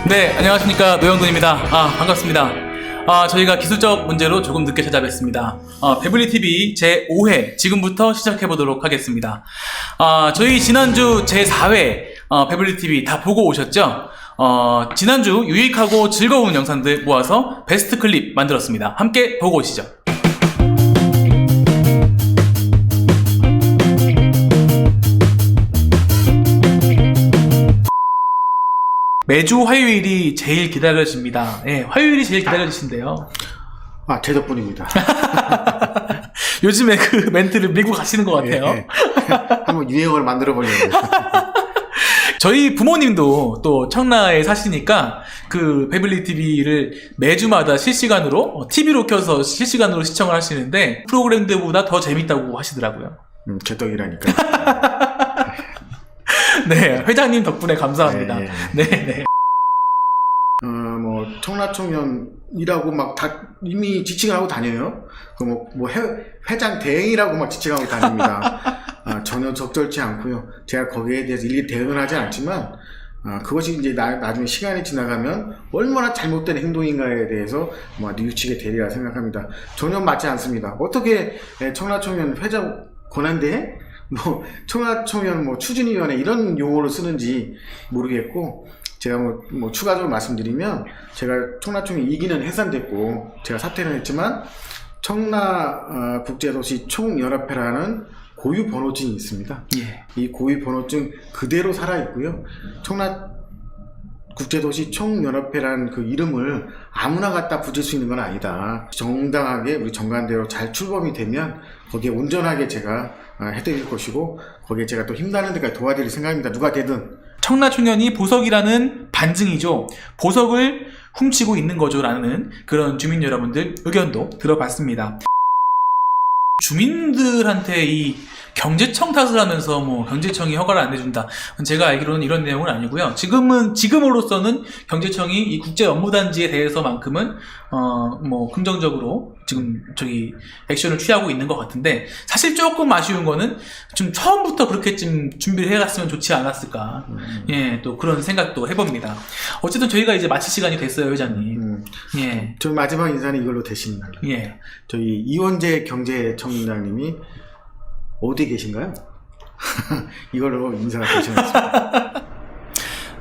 네, 안녕하십니까. 노영돈입니다. 반갑습니다. 저희가 기술적 문제로 조금 늦게 찾아뵙습니다. 배블리TV 제5회 지금부터 시작해보도록 하겠습니다. 저희 지난주 제4회 배블리TV 다 보고 오셨죠? 지난주 유익하고 즐거운 영상들 모아서 베스트 클립 만들었습니다. 함께 보고 오시죠. 매주 화요일이 제일 기다려집니다. 네, 화요일이 제일 기다려지신대요. 제 덕분입니다. 요즘에 그 멘트를 밀고 가시는 것 같아요. 예. 한번 유행어를 만들어 보려고. 저희 부모님도 또 청라에 사시니까 그 배블리 TV를 매주마다 실시간으로 TV로 켜서 실시간으로 시청을 하시는데 프로그램들보다 더 재밌다고 하시더라고요. 제 덕이라니까. 네, 회장님 덕분에 감사합니다. 네. 네. 청라청년이라고 막 다 이미 지칭을 하고 다녀요. 회장 대행이라고 막 지칭하고 다닙니다. 전혀 적절치 않고요. 제가 거기에 대해서 일일이 대응을 하지 않지만, 그것이 이제 나중에 시간이 지나가면 얼마나 잘못된 행동인가에 대해서 뉘우치게 되리라 생각합니다. 전혀 맞지 않습니다. 어떻게 청라청년 회장 권한대행? 청라청년 추진위원회 이런 용어를 쓰는지 모르겠고, 제가 추가적으로 말씀드리면, 제가 청라청이 2기는 해산됐고, 제가 사퇴는 했지만, 청라 국제도시 총연합회라는 고유 번호증이 있습니다. 예. 이 고유 번호증 그대로 살아있고요. 청라 국제도시 총연합회라는 그 이름을 아무나 갖다 붙일 수 있는 건 아니다. 정당하게 우리 정관대로 잘 출범이 되면 거기에 온전하게 제가 해드릴 것이고, 거기에 제가 또 힘나는 데까지 도와드릴 생각입니다. 누가 되든. 청라청년이 보석이라는 반증이죠. 보석을 훔치고 있는 거죠 라는 그런 주민 여러분들 의견도 들어봤습니다. 주민들한테 이 경제청 탓을 하면서 경제청이 허가를 안 해준다. 제가 알기로는 이런 내용은 아니고요. 지금으로서는 경제청이 이 국제 업무단지에 대해서만큼은 긍정적으로 지금 액션을 취하고 있는 것 같은데, 사실 조금 아쉬운 거는 좀 처음부터 그렇게 좀 준비를 해갔으면 좋지 않았을까. 예, 또 그런 생각도 해봅니다. 어쨌든 저희가 이제 마칠 시간이 됐어요, 회장님. 예. 저 마지막 인사는 이걸로 대신합니다. 예. 저희 이원재 경제청장님이 어디 계신가요? 이걸로 인사가 되셨습니다.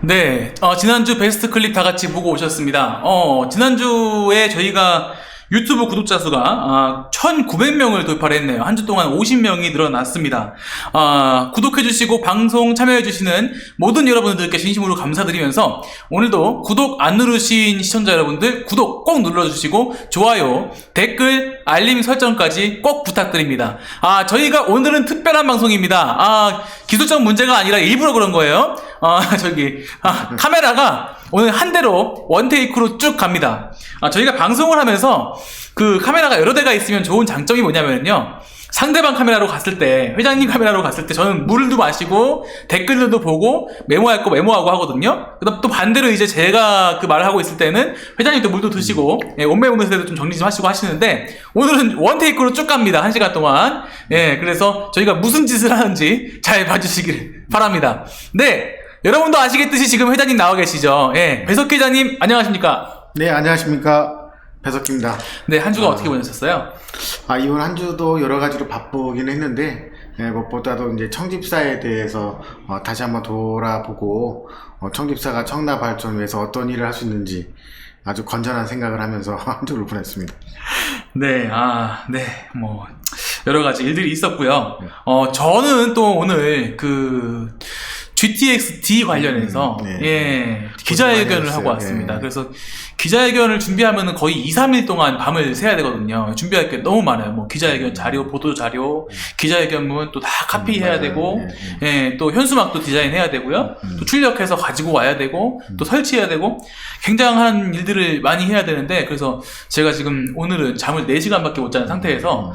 네, 지난주 베스트 클립 다 같이 보고 오셨습니다. 지난주에 저희가 유튜브 구독자 수가 1900명을 돌파를 했네요. 한 주 동안 50명이 늘어났습니다. 구독해주시고 방송 참여해주시는 모든 여러분들께 진심으로 감사드리면서, 오늘도 구독 안 누르신 시청자 여러분들 구독 꼭 눌러주시고 좋아요, 댓글, 알림 설정까지 꼭 부탁드립니다. 저희가 오늘은 특별한 방송입니다. 기술적 문제가 아니라 일부러 그런 거예요. 카메라가 오늘 한 대로 원테이크로 쭉 갑니다. 저희가 방송을 하면서 그 카메라가 여러 대가 있으면 좋은 장점이 뭐냐면요, 상대방 카메라로 갔을 때, 회장님 카메라로 갔을 때 저는 물도 마시고 댓글들도 보고 메모할 거 메모하고 하거든요. 그다음 또 반대로 이제 제가 그 말을 하고 있을 때는 회장님도 물도 드시고 원매 오면서 좀 정리 좀 하시고 하시는데, 오늘은 원테이크로 쭉 갑니다. 1시간 동안. 그래서 저희가 무슨 짓을 하는지 잘 봐주시길 바랍니다. 네, 여러분도 아시겠듯이 지금 회장님 나와 계시죠. 배석 회장님 안녕하십니까? 네, 안녕하십니까. 배석기입니다. 네, 한 주가 어떻게 보내셨어요? 이번 한 주도 여러 가지로 바쁘긴 했는데, 무엇보다도 이제 청집사에 대해서 다시 한번 돌아보고, 청집사가 청라 발전을 위해서 어떤 일을 할 수 있는지 아주 건전한 생각을 하면서 한 주를 보냈습니다. 네, 여러 가지 일들이 있었고요. 저는 또 오늘 GTX-D 관련해서 기자회견을 하고 왔습니다. 그래서 기자회견을 준비하면 거의 2-3일 동안 밤을 새야 되거든요. 준비할 게 너무 많아요. 기자회견 자료, 보도 자료, 기자회견문 또 다 카피해야 되고, 또 현수막도 디자인해야 되고요. 또 출력해서 가지고 와야 되고, 또 설치해야 되고, 굉장한 일들을 많이 해야 되는데, 그래서 제가 지금 오늘은 잠을 4시간밖에 못 자는 상태에서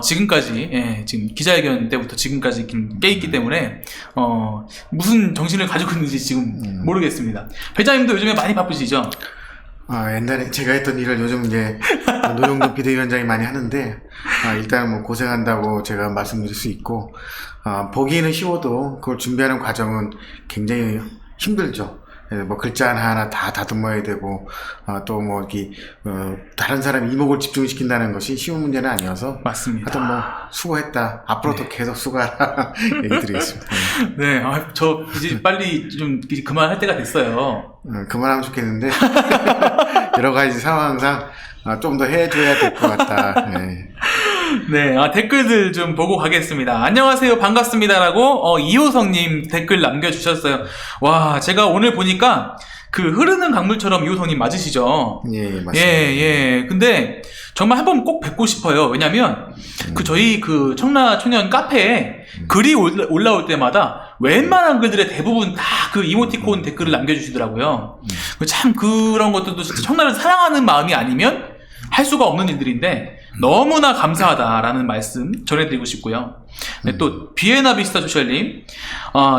지금까지 지금 기자회견 때부터 지금까지 깨있기 때문에 무슨 정신을 가지고 있는지 지금 모르겠습니다. 회장님도 요즘에 많이 바쁘시죠? 옛날에 제가 했던 일을 요즘 이제 노영돈 비대위원장이 많이 하는데, 일단 고생한다고 제가 말씀드릴 수 있고, 보기에는 쉬워도 그걸 준비하는 과정은 굉장히 힘들죠. 뭐 글자 하나하나 다 다듬어야 되고 또 뭐 이렇게 다른 사람 이목을 집중시킨다는 것이 쉬운 문제는 아니어서 맞습니다. 하여튼 뭐 수고했다. 앞으로도 네. 계속 수고하라 얘기 드리겠습니다. 네, 저 이제 빨리 좀 이제 그만할 때가 됐어요. 그만하면 좋겠는데 여러 가지 상황상 좀 더 해줘야 될 것 같다. 네. 네, 댓글들 좀 보고 가겠습니다. 안녕하세요, 반갑습니다라고 이호성님 댓글 남겨주셨어요. 와, 제가 오늘 보니까 그 흐르는 강물처럼 이호성님 맞으시죠? 예, 맞습니다. 예. 근데 정말 한번 꼭 뵙고 싶어요. 왜냐면 그 저희 그 청라 청년 카페에 글이 올라올 때마다 웬만한 글들의 대부분 다 그 이모티콘 댓글을 남겨주시더라고요. 참 그런 것들도 진짜 청라를 사랑하는 마음이 아니면 할 수가 없는 일들인데 너무나 감사하다라는 말씀 전해드리고 싶고요. 네, 또 비에나 비스타 소셜님,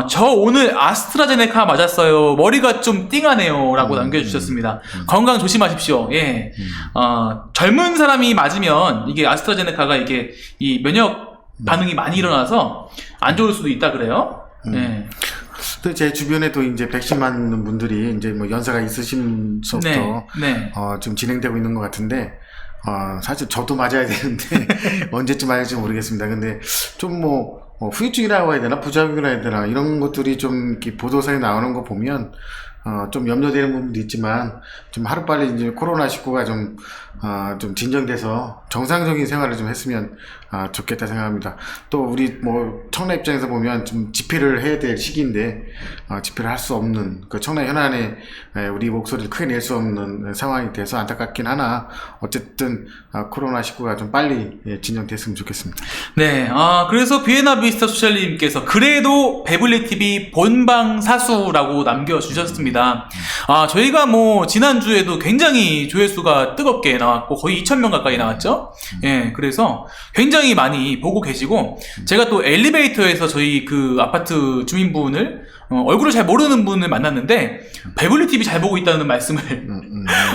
저 오늘 아스트라제네카 맞았어요. 머리가 좀 띵하네요라고 남겨주셨습니다. 건강 조심하십시오. 예, 젊은 사람이 맞으면 이게 아스트라제네카가 이게 이 면역 반응이 많이 일어나서 안 좋을 수도 있다 그래요. 예. 또 제 주변에도 이제 백신 맞는 분들이 이제 뭐 연세가 있으신서부터 네. 지금 진행되고 있는 것 같은데 사실 저도 맞아야 되는데 언제쯤 맞을지 모르겠습니다. 근데 좀 뭐 후유증이라고 해야 되나 부작용이라고 해야 되나 이런 것들이 좀 이렇게 보도사에 나오는 거 보면 좀 염려되는 부분도 있지만 좀 하루빨리 이제 코로나19가 좀 진정돼서 정상적인 생활을 좀 했으면 좋겠다 생각합니다. 또 우리 뭐 청라 입장에서 보면 좀 집회를 해야 될 시기인데 집회를 할 수 없는 그 청라 현안에 우리 목소리를 크게 낼 수 없는 상황이 돼서 안타깝긴 하나 어쨌든 코로나19가 좀 빨리 진정됐으면 좋겠습니다. 네, 그래서 비에나 비스타 소셜님께서 그래도 배블리TV 본방 사수라고 남겨주셨습니다. 저희가 뭐 지난주에도 굉장히 조회수가 뜨겁게 나왔고 거의 2,000명 가까이 나왔죠. 예, 그래서 굉장히 많이 보고 계시고 제가 또 엘리베이터에서 저희 그 아파트 주민분을 얼굴을 잘 모르는 분을 만났는데 배블리TV 잘 보고 있다는 말씀을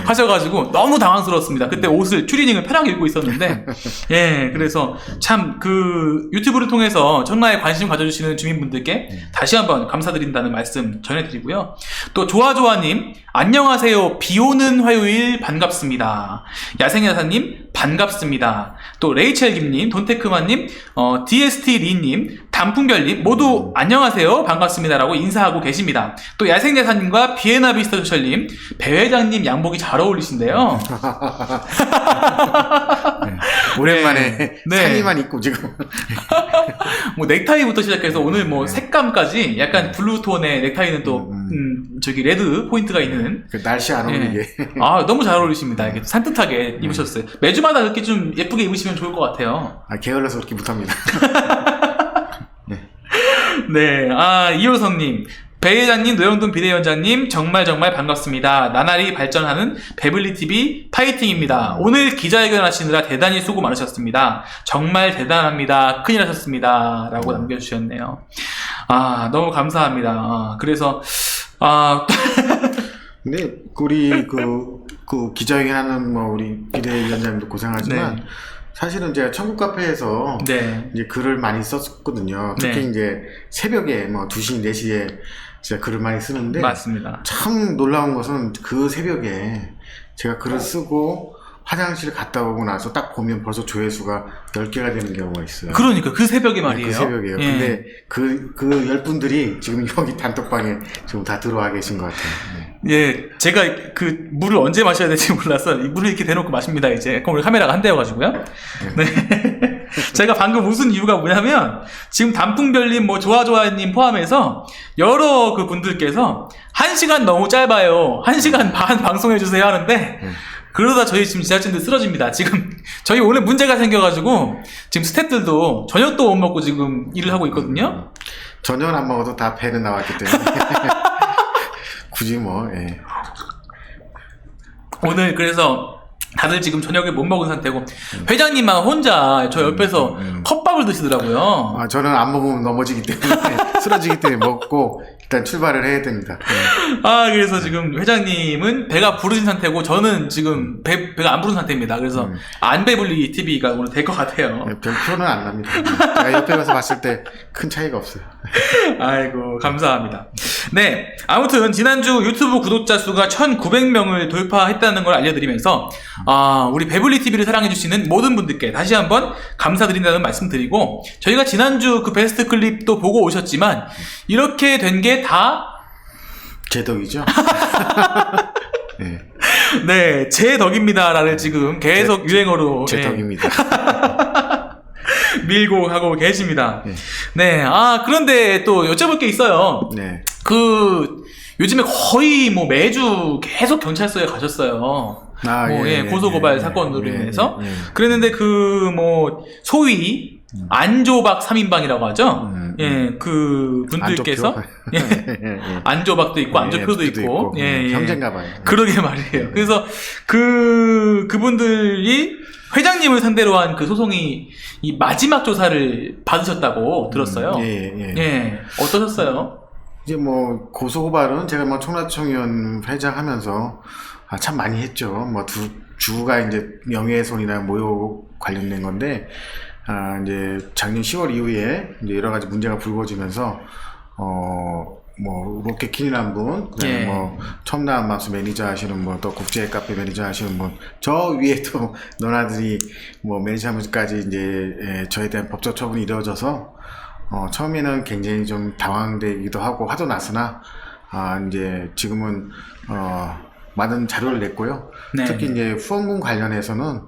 하셔가지고 너무 당황스러웠습니다. 그때 옷을 추리닝을 편하게 입고 있었는데 예, 그래서 참 그 유튜브를 통해서 청라에 관심 가져주시는 주민분들께 다시 한번 감사드린다는 말씀 전해드리고요. 또 조아조아님 안녕하세요. 비오는 화요일 반갑습니다. 야생야사님 반갑습니다. 또 레이첼김님, 돈테크만님, DST리님, 단풍별님 모두 안녕하세요. 반갑습니다라고 인사하고 계십니다. 또 야생야사님과 비에나 비스타 소셜님, 배회장님 양복이 잘 어울리신데요. 네, 오랜만에 네. 상의만 입고 지금 뭐 넥타이부터 시작해서 오늘 뭐 색감까지 약간 블루톤의 넥타이는 또 저기 레드 포인트가 있는 그 날씨 안 어울리게. 너무 잘 어울리십니다. 이렇게 산뜻하게 입으셨어요. 매주마다 이렇게 좀 예쁘게 입으시면 좋을 것 같아요. 게을러서 그렇게 못합니다. 네, 이효성님, 배회장님, 노영돈 비대위원장님 정말 반갑습니다. 나날이 발전하는 배블리TV 파이팅입니다. 오늘 기자회견 하시느라 대단히 수고 많으셨습니다. 정말 대단합니다. 큰일 하셨습니다. 라고 남겨주셨네요. 너무 감사합니다. 그래서 근데 우리 그 기자회견하는 뭐 우리 비대위원장님도 고생하지만 네. 사실은 제가 천국 카페에서 네. 이제 글을 많이 썼거든요. 특히 네. 이제 새벽에 뭐 2시, 4시에 제가 글을 많이 쓰는데 맞습니다. 참 놀라운 것은 그 새벽에 제가 글을 쓰고 화장실 갔다 오고 나서 딱 보면 벌써 조회수가 10개가 되는 경우가 있어요. 그러니까 그 새벽에 말이에요. 그 새벽이에요. 예. 근데 그 10분들이 지금 여기 단톡방에 지금 다 들어와 계신 것 같아요. 네. 예, 제가 그 물을 언제 마셔야 될지 몰라서 이 물을 이렇게 대놓고 마십니다. 이제 오늘 카메라가 한 대여가지고요. 네, 제가 방금 웃은 이유가 뭐냐면 지금 단풍별님, 뭐 조아조아님 포함해서 여러 그 분들께서 1시간 너무 짧아요. 1시간 반 방송해주세요 하는데. 그러다 저희 지금 제작진들 쓰러집니다. 지금 저희 오늘 문제가 생겨가지고 지금 스태프들도 저녁도 못 먹고 지금 일을 하고 있거든요. 저녁은 안 먹어도 다 배는 나왔기 때문에 굳이 뭐. 예. 오늘 그래서 다들 지금 저녁에 못 먹은 상태고 회장님만 혼자 저 옆에서 컵밥을 드시더라고요. 아, 저는 안 먹으면 넘어지기 때문에 쓰러지기 때문에 먹고 일단 출발을 해야 됩니다. 아, 그래서 지금 회장님은 배가 부르신 상태고 저는 지금 배가 안 부른 상태입니다. 그래서 안 배불리 TV가 오늘 될 것 같아요. 별 표는 안 납니다. 제가 옆에 가서 봤을 때 큰 차이가 없어요. 아이고, 감사합니다. 네, 아무튼 지난주 유튜브 구독자 수가 1900명을 돌파했다는 걸 알려드리면서 우리 배불리 TV를 사랑해주시는 모든 분들께 다시 한번 감사드린다는 말씀 드리고, 저희가 지난주 그 베스트 클립도 보고 오셨지만 이렇게 된 게 다 제 덕이죠. 네. 네, 제 덕입니다라를 지금 계속 유행어로 제 덕입니다. 밀고 가고 계십니다. 네. 네, 그런데 또 여쭤볼 게 있어요. 네. 요즘에 거의 뭐 매주 계속 경찰서에 가셨어요. 고소고발 사건으로 인해서. 그랬는데 소위 안조박 3인방이라고 하죠. 그 분들께서 안조박도 있고 안조표도 있고 형제인가 봐요. 그러게 말이에요. 그래서 그분들이 회장님을 상대로 한 그 소송이 이 마지막 조사를 받으셨다고 들었어요. 어떠셨어요? 이제 고소고발은 제가 청라청위원 회장하면서 참 많이 했죠. 주가 이제 명예훼손이나 모욕 관련된 건데, 이제 작년 10월 이후에 이제 여러 가지 문제가 불거지면서, 로켓킨이라는 분, 그다음에 첨나한맘스 매니저 하시는 분, 또 국제 카페 매니저 하시는 분, 저 위에 또 너나들이 매니저 하면서까지 이제 저에 대한 법적 처분이 이루어져서, 처음에는 굉장히 좀 당황되기도 하고 화도 났으나, 이제 지금은, 많은 자료를 냈고요. 네. 특히 이제 후원금 관련해서는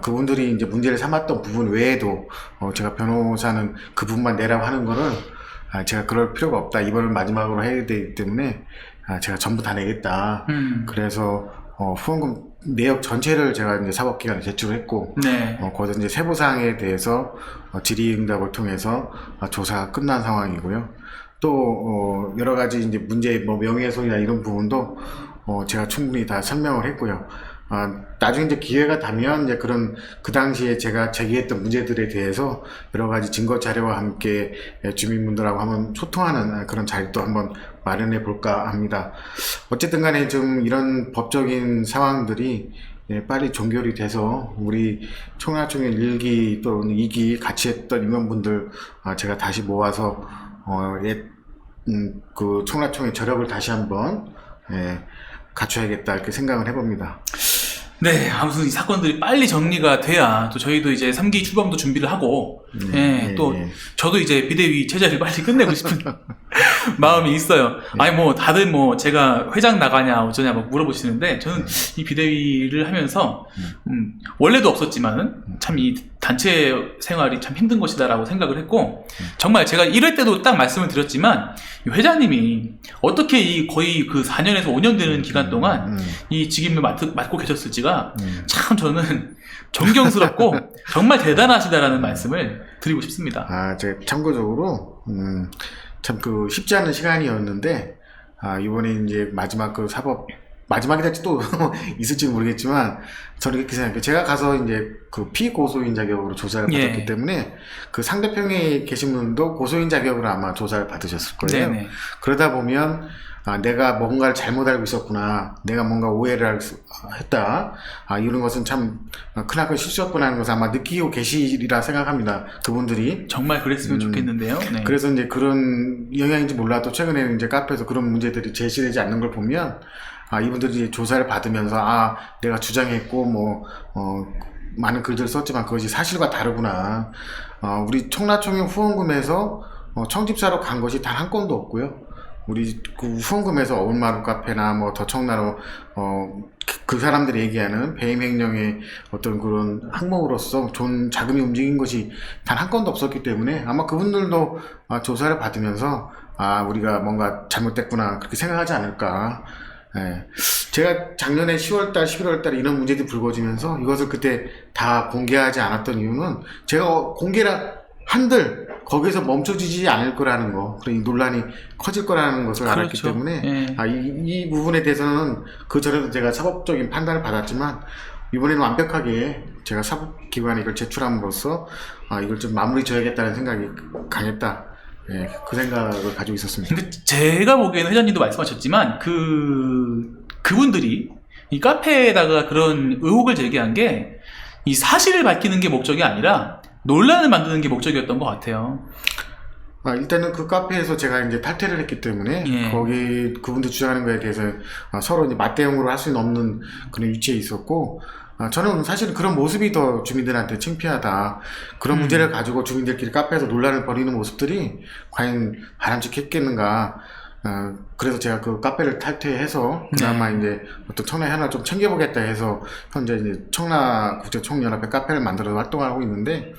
그분들이 이제 문제를 삼았던 부분 외에도 제가 변호사는 그 부분만 내라고 하는 거를 제가 그럴 필요가 없다. 이번을 마지막으로 해야 되기 때문에 제가 전부 다 내겠다. 그래서 후원금 내역 전체를 제가 이제 사법기관에 제출했고, 거기서 이제 세부사항에 대해서 질의응답을 통해서 조사가 끝난 상황이고요. 또 여러 가지 이제 문제 명예훼손이나 이런 부분도 제가 충분히 다 설명을 했고요. 나중에 이제 기회가 되면 이제 그 당시에 제가 제기했던 문제들에 대해서 여러 가지 증거 자료와 함께 주민분들하고 한번 소통하는 그런 자리도 한번 마련해 볼까 합니다. 어쨌든 간에 좀 이런 법적인 상황들이 빨리 종결이 돼서 우리 청라청의 1기 또는 2기 같이 했던 임원분들 제가 다시 모아서 그 청라청의 저력을 다시 한번 갖춰야겠다 이렇게 생각을 해봅니다. 네, 아무튼 이 사건들이 빨리 정리가 돼야 또 저희도 이제 3기 출범도 준비를 하고 저도 이제 비대위 체제를 빨리 끝내고 싶은 마음이 있어요. 다들 제가 회장 나가냐 어쩌냐 물어보시는데 저는 이 비대위를 하면서 원래도 없었지만은 참 이 단체 생활이 참 힘든 것이다라고 생각을 했고, 정말 제가 1회 때도 딱 말씀을 드렸지만 이 회장님이 어떻게 거의 그 4년에서 5년 되는 기간 동안 이 직임을 맡고 계셨을지가 참 저는 존경스럽고 정말 대단하시다라는 말씀을 드리고 싶습니다. 제가 참고적으로 참 쉽지 않은 시간이었는데 이번에 이제 마지막 마지막이 될지 또 있을지 모르겠지만 저는 이렇게 생각해요. 제가 가서 이제 피고소인 자격으로 조사를 받았기 때문에 그 상대편에 계신 분도 고소인 자격으로 아마 조사를 받으셨을 거예요. 그러다 보면 내가 뭔가를 잘못 알고 있었구나, 내가 뭔가 오해를 했다, 이런 것은 참 크나큰 실수였구나 하는 것을 아마 느끼고 계시리라 생각합니다. 그분들이 정말 그랬으면 좋겠는데요. 그래서 이제 그런 영향인지 몰라도 최근에는 이제 카페에서 그런 문제들이 제시되지 않는 걸 보면 이분들이 조사를 받으면서 내가 주장했고 많은 글들을 썼지만 그것이 사실과 다르구나. 우리 청라청의 후원금에서 청집사로 간 것이 단 한 건도 없고요. 우리 그 후원금에서 어울마루 카페나 더 청라로 그 사람들이 얘기하는 배임행령의 어떤 그런 항목으로서 좋은 자금이 움직인 것이 단 한 건도 없었기 때문에 아마 그분들도 조사를 받으면서 우리가 뭔가 잘못됐구나 그렇게 생각하지 않을까. 제가 작년에 10월달, 11월달에 이런 문제들이 불거지면서 이것을 그때 다 공개하지 않았던 이유는 제가 공개를 한들 거기서 멈춰지지 않을 거라는 거, 그리고 이 논란이 커질 거라는 것을 알았기 때문에 이 부분에 대해서는 그 전에도 제가 사법적인 판단을 받았지만 이번에는 완벽하게 제가 사법기관에 이걸 제출함으로써 이걸 좀 마무리 지어야겠다는 생각이 강했다. 예, 그 생각을 가지고 있었습니다. 근데 제가 보기에는 회장님도 말씀하셨지만 그분들이 이 카페에다가 그런 의혹을 제기한 게 이 사실을 밝히는 게 목적이 아니라 논란을 만드는 게 목적이었던 것 같아요. 일단은 그 카페에서 제가 이제 탈퇴를 했기 때문에 예. 거기 그분들 주장하는 거에 대해서 서로 이제 맞대응으로 할 수는 없는 그런 위치에 있었고, 저는 사실은 그런 모습이 더 주민들한테 창피하다. 그런 문제를 가지고 주민들끼리 카페에서 논란을 벌이는 모습들이 과연 바람직했겠는가. 그래서 제가 그 카페를 탈퇴해서 그나마 이제 어떤 청라 하나 좀 챙겨보겠다 해서 현재 이제 청라국제총연합회 카페를 만들어서 활동하고 있는데,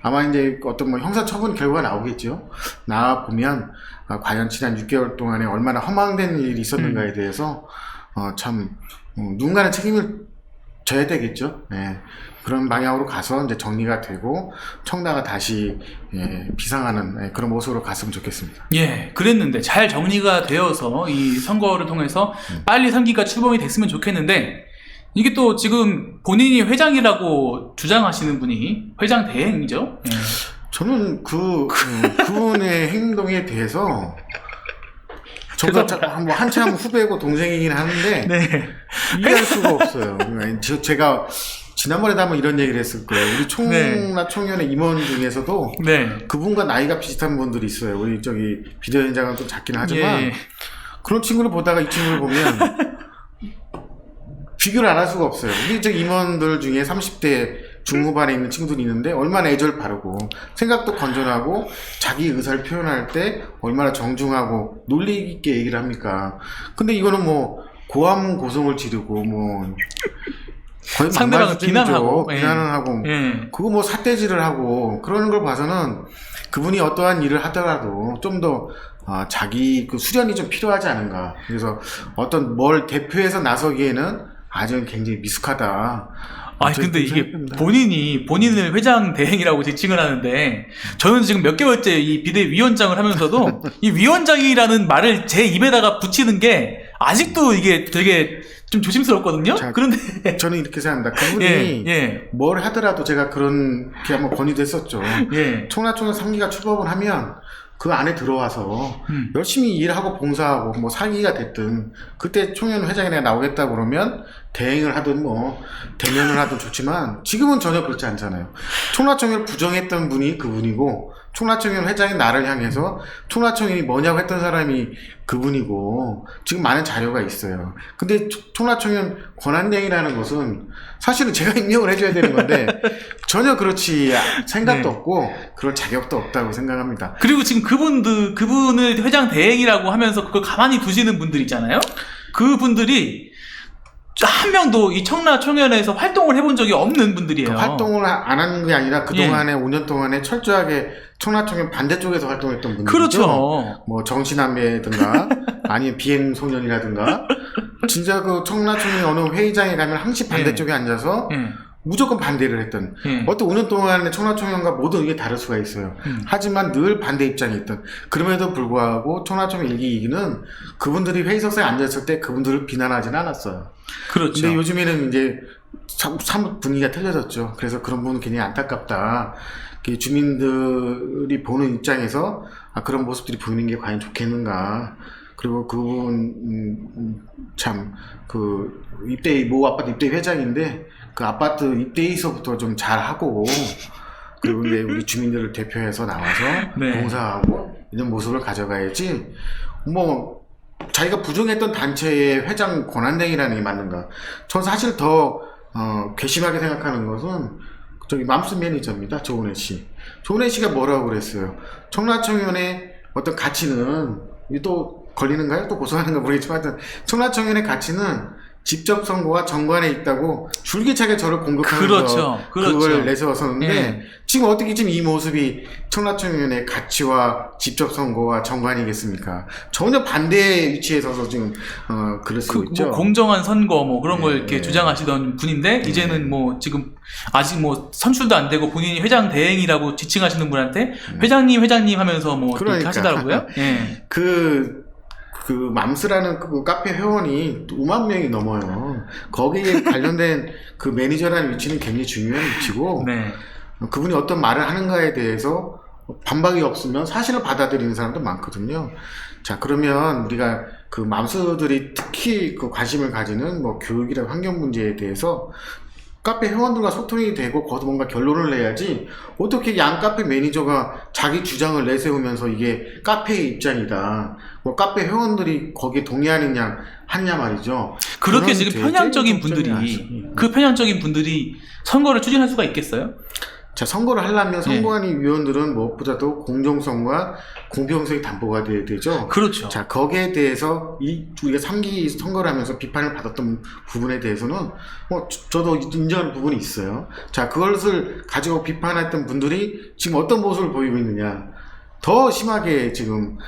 아마 이제 어떤 뭐 형사처분 결과가 나오겠죠. 나와 보면 과연 지난 6개월 동안에 얼마나 허망된 일이 있었는가에 대해서 참 누군가는 책임을 져야 되겠죠. 네. 그런 방향으로 가서 이제 정리가 되고 청라가 다시 비상하는 그런 모습으로 갔으면 좋겠습니다. 예, 그랬는데 잘 정리가 되어서 이 선거를 통해서 빨리 3기가 출범이 됐으면 좋겠는데, 이게 또 지금 본인이 회장이라고 주장하시는 분이 회장 대행이죠. 예. 저는 그분의 행동에 대해서 저도 뭐 한참 후배고 동생이긴 하는데 네. 이해할 수가 없어요. 제가 지난번에도 한번 이런 얘기를 했을 거예요. 우리 청라총연의 임원 중에서도 그분과 나이가 비슷한 분들이 있어요. 우리 저기 비대위원장은 좀 작긴 하지만 그런 친구를 보다가 이 친구를 보면 비교를 안 할 수가 없어요. 우리 저 임원들 중에 30대 중후반에 있는 친구들이 있는데 얼마나 애절 바르고 생각도 건전하고 자기 의사를 표현할 때 얼마나 정중하고 논리 있게 얘기를 합니까? 근데 이거는 뭐 고함 고성을 지르고 뭐 거의 상대방을 비난하고 비난을 하고 그거 뭐 삿대질을 하고 그러는 걸 봐서는 그분이 어떠한 일을 하더라도 좀 더 자기 그 수련이 좀 필요하지 않은가. 그래서 어떤 뭘 대표해서 나서기에는 아주 굉장히 미숙하다. 근데 이게 본인을 회장 대행이라고 지칭을 하는데, 저는 지금 몇 개월째 이 비대위원장을 하면서도 이 위원장이라는 말을 제 입에다가 붙이는 게 아직도 이게 되게 좀 조심스럽거든요. 그런데 저는 이렇게 생각합니다. 그분이 뭘 하더라도 제가 그렇게 한번 건의도 했었죠. 청라총연 3기가 출범을 하면 그 안에 들어와서 열심히 일하고 봉사하고 뭐 사기가 됐든 그때 총연 회장이 내가 나오겠다 그러면 대행을 하든 뭐 대면을 하든 좋지만 지금은 전혀 그렇지 않잖아요. 청라총연을 부정했던 분이 그분이고 청라총연 회장이 나를 향해서 청라총연이 뭐냐고 했던 사람이 그분이고 지금 많은 자료가 있어요. 근데 청라총연 권한대행이라는 것은 사실은 제가 임명을 해줘야 되는 건데 전혀 그렇지 생각도 없고 그럴 자격도 없다고 생각합니다. 그리고 지금 그분을 회장 대행이라고 하면서 그걸 가만히 두시는 분들 있잖아요. 그분들이 한 명도 이 청라총연에서 활동을 해본 적이 없는 분들이에요. 활동을 안 하는 게 아니라 그동안에 5년 동안에 철저하게 청라총연 반대쪽에서 활동했던 분들이죠. 그렇죠. 뭐 정신남매든가 아니면 비행소년이라든가 진짜 그 청라총연 어느 회의장에 가면 항시 반대쪽에 앉아서 무조건 반대를 했던 어떤 5년 동안에 청라총연과 모든 의견이 다를 수가 있어요. 하지만 늘 반대 입장에 있던, 그럼에도 불구하고 청라총연 1기 2기는 그분들이 회의석상에 앉았을 때 그분들을 비난하지는 않았어요. 그렇죠. 근데 요즘에는 이제 사뭇 분위기가 틀려졌죠. 그래서 그런 부분은 굉장히 안타깝다. 주민들이 보는 입장에서 그런 모습들이 보이는 게 과연 좋겠는가. 그리고 그분 참 그 모 아파트 입대위 회장인데 그 아파트 입대위서부터 좀 잘하고, 그리고 이제 우리 주민들을 대표해서 나와서 봉사하고 이런 모습을 가져가야지, 뭐 자기가 부정했던 단체의 회장 권한대행이라는 게 맞는가. 전 사실 더 괘씸하게 생각하는 것은 저기 맘스 매니저입니다. 조은혜 씨. 조은혜 씨가 뭐라고 그랬어요? 청라총연의 어떤 가치는, 또 걸리는가요? 또 고소하는가 모르겠지만 하여튼 청라총연의 가치는 직접 선거와 정관에 있다고 줄기차게 저를 공격하면서 그걸 내세웠었는데 지금 어떻게 지금 이 모습이 청라총연의 가치와 직접 선거와 정관이겠습니까? 전혀 반대 위치에 서서 지금 그럴 수 있죠. 뭐 공정한 선거 뭐 그런 걸 이렇게 주장하시던 분인데 이제는 뭐 지금 아직 뭐 선출도 안 되고 본인이 회장 대행이라고 지칭하시는 분한테 회장님 하면서 뭐 그렇게 하시더라고요. 그 맘스라는 그 카페 회원이 5만 명이 넘어요. 거기에 관련된 그 매니저라는 위치는 굉장히 중요한 위치고 네. 그분이 어떤 말을 하는가에 대해서 반박이 없으면 사실을 받아들이는 사람도 많거든요. 자, 그러면 우리가 그 맘스들이 특히 그 관심을 가지는 뭐 교육이나 환경 문제에 대해서 카페 회원들과 소통이 되고 거기서 뭔가 결론을 내야지 어떻게 양 카페 매니저가 자기 주장을 내세우면서 이게 카페의 입장이다. 뭐 카페 회원들이 거기에 동의하느냐 하냐 말이죠. 그렇게 지금 편향적인 분들이 그 편향적인 분들이 선거를 추진할 수가 있겠어요? 자, 선거를 하려면 선관위 위원들은 무엇보다도 공정성과 공평성이 담보가 돼야 되죠. 그렇죠. 자, 거기에 대해서 우리가 3기 선거를 하면서 비판을 받았던 부분에 대해서는 저도 인정하는 부분이 있어요. 자, 그것을 가지고 비판했던 분들이 지금 어떤 모습을 보이고 있느냐. 더 심하게 지금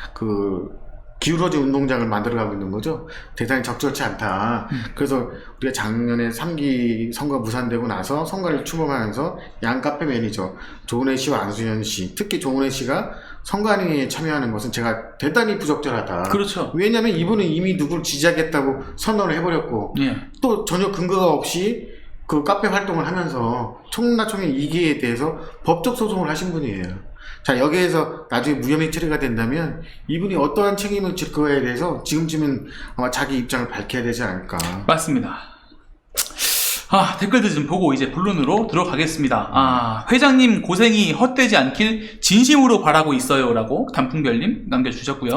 기울어진 운동장을 만들어가고 있는 거죠. 대단히 적절치 않다. 그래서 우리가 작년에 3기 선거 무산되고 나서 선거를 출범하면서 양 카페 매니저 조은혜 씨와 안수현 씨, 특히 조은혜 씨가 선관위에 참여하는 것은 제가 대단히 부적절하다. 그렇죠. 왜냐하면 이분은 이미 누구를 지지하겠다고 선언을 해버렸고 또 전혀 근거가 없이 그 카페 활동을 하면서 청라총회 2기에 대해서 법적 소송을 하신 분이에요. 자, 여기에서 나중에 무혐의 처리가 된다면 이분이 어떠한 책임을 질 거에 대해서 지금쯤은 아마 자기 입장을 밝혀야 되지 않을까. 맞습니다. 댓글들 좀 보고 이제 본론으로 들어가겠습니다. 회장님 고생이 헛되지 않길 진심으로 바라고 있어요 라고 단풍별님 남겨주셨고요.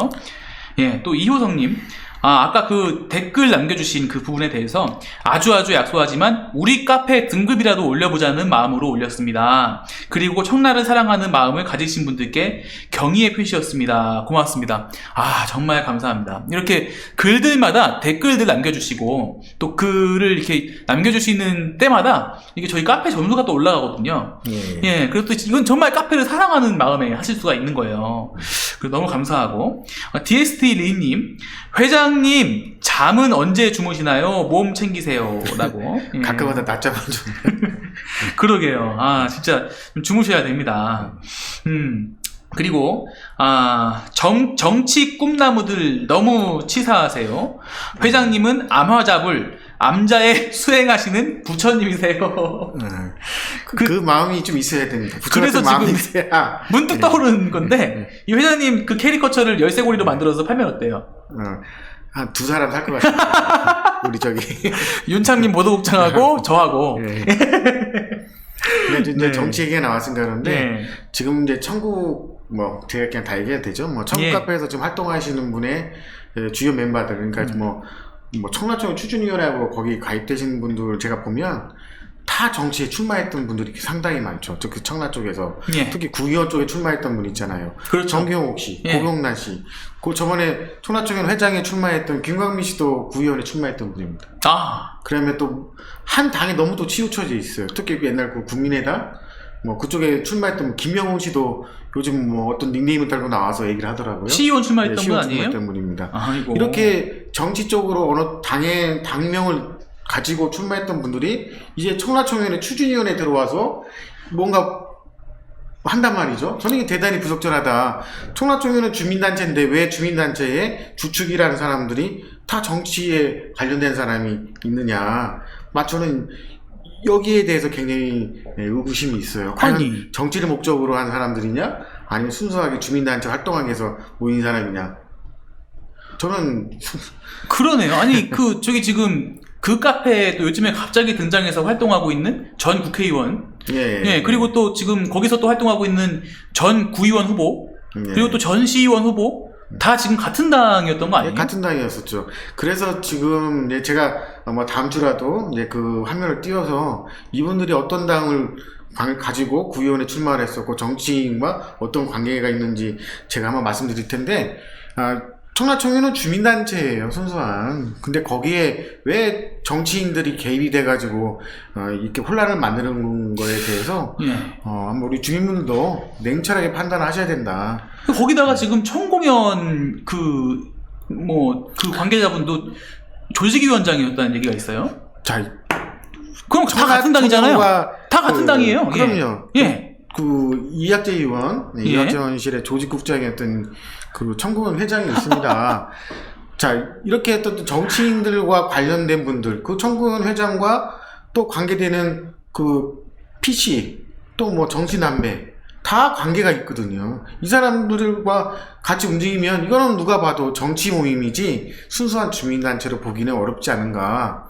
예, 또 이효성님, 아까 그 댓글 남겨주신 그 부분에 대해서 아주 약소하지만 우리 카페 등급이라도 올려보자는 마음으로 올렸습니다. 그리고 청라를 사랑하는 마음을 가지신 분들께 경의의 표시였습니다. 고맙습니다. 정말 감사합니다. 이렇게 글들마다 댓글들 남겨주시고 또 글을 이렇게 남겨주시는 때마다 이게 저희 카페 점수가 또 올라가거든요. 예, 그리고 또 이건 정말 카페를 사랑하는 마음에 하실 수가 있는 거예요. 그래서 너무 감사하고 DST 리님, 회장님 잠은 언제 주무시나요? 몸 챙기세요 라고. 가끔마다 낮잠을 좀 그러게요. 진짜 좀 주무셔야 됩니다. 그리고 정치 꿈나무들 너무 치사하세요. 회장님은 암화잡을 암자에 수행하시는 부처님이세요. 그 마음이 좀 있어야 됩니다. 그래서 마음이 지금 있어야. 문득 떠오르는 건데 이 회장님 그 캐리커처를 열쇠고리로 만들어서 팔면 어때요? 한 두 사람 살 것 같아요. 우리 저기 윤창민 보도국장하고 저하고. 근데 이제 정치 얘기가 나왔으니까 그런데 지금 이제 천국 제가 그냥 다 얘기해도 되죠. 천국 카페에서 지금 활동하시는 분의 주요 멤버들, 그러니까 청라총회 추진위원회하고 거기 가입되신 분들 제가 보면 다 정치에 출마했던 분들이 상당히 많죠. 특히 청라 쪽에서 특히 구의원 쪽에 출마했던 분 있잖아요. 그렇죠. 정경옥 씨, 고경란 씨, 저번에 청라총회 회장에 출마했던 김광민 씨도 구의원에 출마했던 분입니다. 그러면 또 한 당에 너무 또 치우쳐져 있어요. 특히 옛날 그 국민의당 그쪽에 출마했던 김영훈 씨도 요즘 어떤 닉네임을 달고 나와서 얘기를 하더라고요. 시의원 출마했던 분 아니에요? 출마했던 분입니다. 이렇게 정치 쪽으로 어느 당명을 가지고 출마했던 분들이 이제 청라총회의 추진위원회에 들어와서 뭔가 한단 말이죠. 저는 이게 대단히 부적절하다. 청라총회는 주민단체인데 왜 주민단체의 주축이라는 사람들이 다 정치에 관련된 사람이 있느냐. 저는 여기에 대해서 굉장히 의구심이 있어요. 과연 정치를 목적으로 한 사람들이냐? 아니면 순수하게 주민단체 활동하기 위해서 모인 사람이냐? 저는 그러네요. 저기 지금 그 카페에 또 요즘에 갑자기 등장해서 활동하고 있는 전 국회의원, 그리고 또 지금 거기서 또 활동하고 있는 전 구의원 후보, 그리고 또 전 시의원 후보, 다 지금 같은 당이었던 거 아니에요? 같은 당이었었죠. 그래서 지금 제가 다음 주라도 그 화면을 띄워서 이분들이 어떤 당을 가지고 구의원에 출마를 했었고 정치인과 어떤 관계가 있는지 제가 한번 말씀드릴 텐데, 청라총회는 주민단체예요, 순수한. 근데 거기에 왜 정치인들이 개입이 돼가지고 이렇게 혼란을 만드는 거에 대해서 우리 주민분들도 냉철하게 판단하셔야 된다. 거기다가 지금 청공연 그 관계자분도 조직위원장이었다는 얘기가 있어요. 자, 그럼 다 같은 당이잖아요. 다 같은 당이에요. 그럼요. 이학재 의원, 이학재 의원실의 조직국장이었던 그 청공연 회장이 있습니다. 자, 이렇게 또 정치인들과 관련된 분들, 그 청구원 회장과 또 관계되는 그 PC, 또 뭐 정신남매, 다 관계가 있거든요. 이 사람들과 같이 움직이면 이거는 누가 봐도 정치 모임이지 순수한 주민단체로 보기는 어렵지 않은가.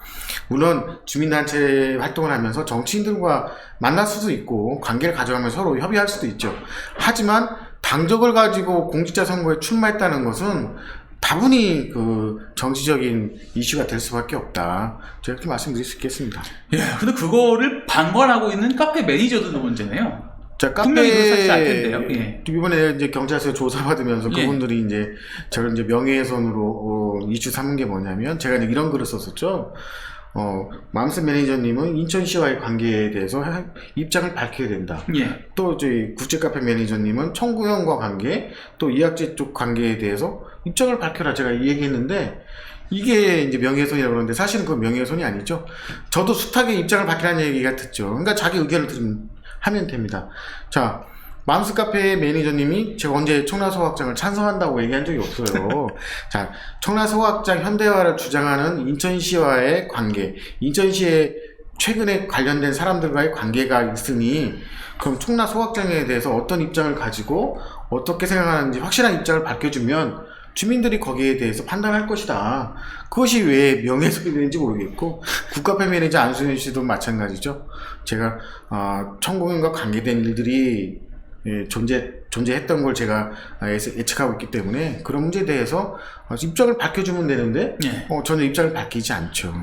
물론 주민단체 활동을 하면서 정치인들과 만날 수도 있고 관계를 가져가면 서로 협의할 수도 있죠. 하지만 당적을 가지고 공직자 선거에 출마했다는 것은 다분히 그 정치적인 이슈가 될 수밖에 없다. 제가 이렇게 말씀드릴 수 있겠습니다. 예, 근데 그거를 방관하고 있는 카페 매니저들도 문제네요. 자, 분명히 그거 사실 알 텐데요. 예. 이번에 이제 경찰서 조사받으면서 예. 그분들이 이제 저를 이제 명예훼손으로 이슈 삼은 게 뭐냐면 제가 이제 이런 글을 썼었죠. 맘스 매니저님은 인천시와의 관계에 대해서 입장을 밝혀야 된다. 예. 또 저희 국제카페 매니저님은 청구형과 관계, 또 이학재 쪽 관계에 대해서 입장을 밝혀라. 제가 이 얘기했는데 이게 이제 명예훼손이라고 그러는데 사실은 그건 명예훼손이 아니죠. 저도 숱하게 입장을 밝히라는 얘기가 듣죠. 그러니까 자기 의견을 하면 됩니다. 자, 맘스 카페 매니저님이 제가 언제 청라소각장을 찬성한다고 얘기한 적이 없어요. 자, 청라소각장 현대화를 주장하는 인천시와의 관계, 인천시에 최근에 관련된 사람들과의 관계가 있으니 그럼 청라소각장에 대해서 어떤 입장을 가지고 어떻게 생각하는지 확실한 입장을 밝혀주면 주민들이 거기에 대해서 판단할 것이다. 그것이 왜 명예훼손이 되는지 모르겠고 국카페 매니저 안수현 씨도 마찬가지죠. 제가 청구인과 관계된 일들이 존재했던 걸 제가 예측하고 있기 때문에 그런 문제에 대해서 입장을 밝혀주면 되는데 예. 저는 입장을 밝히지 않죠.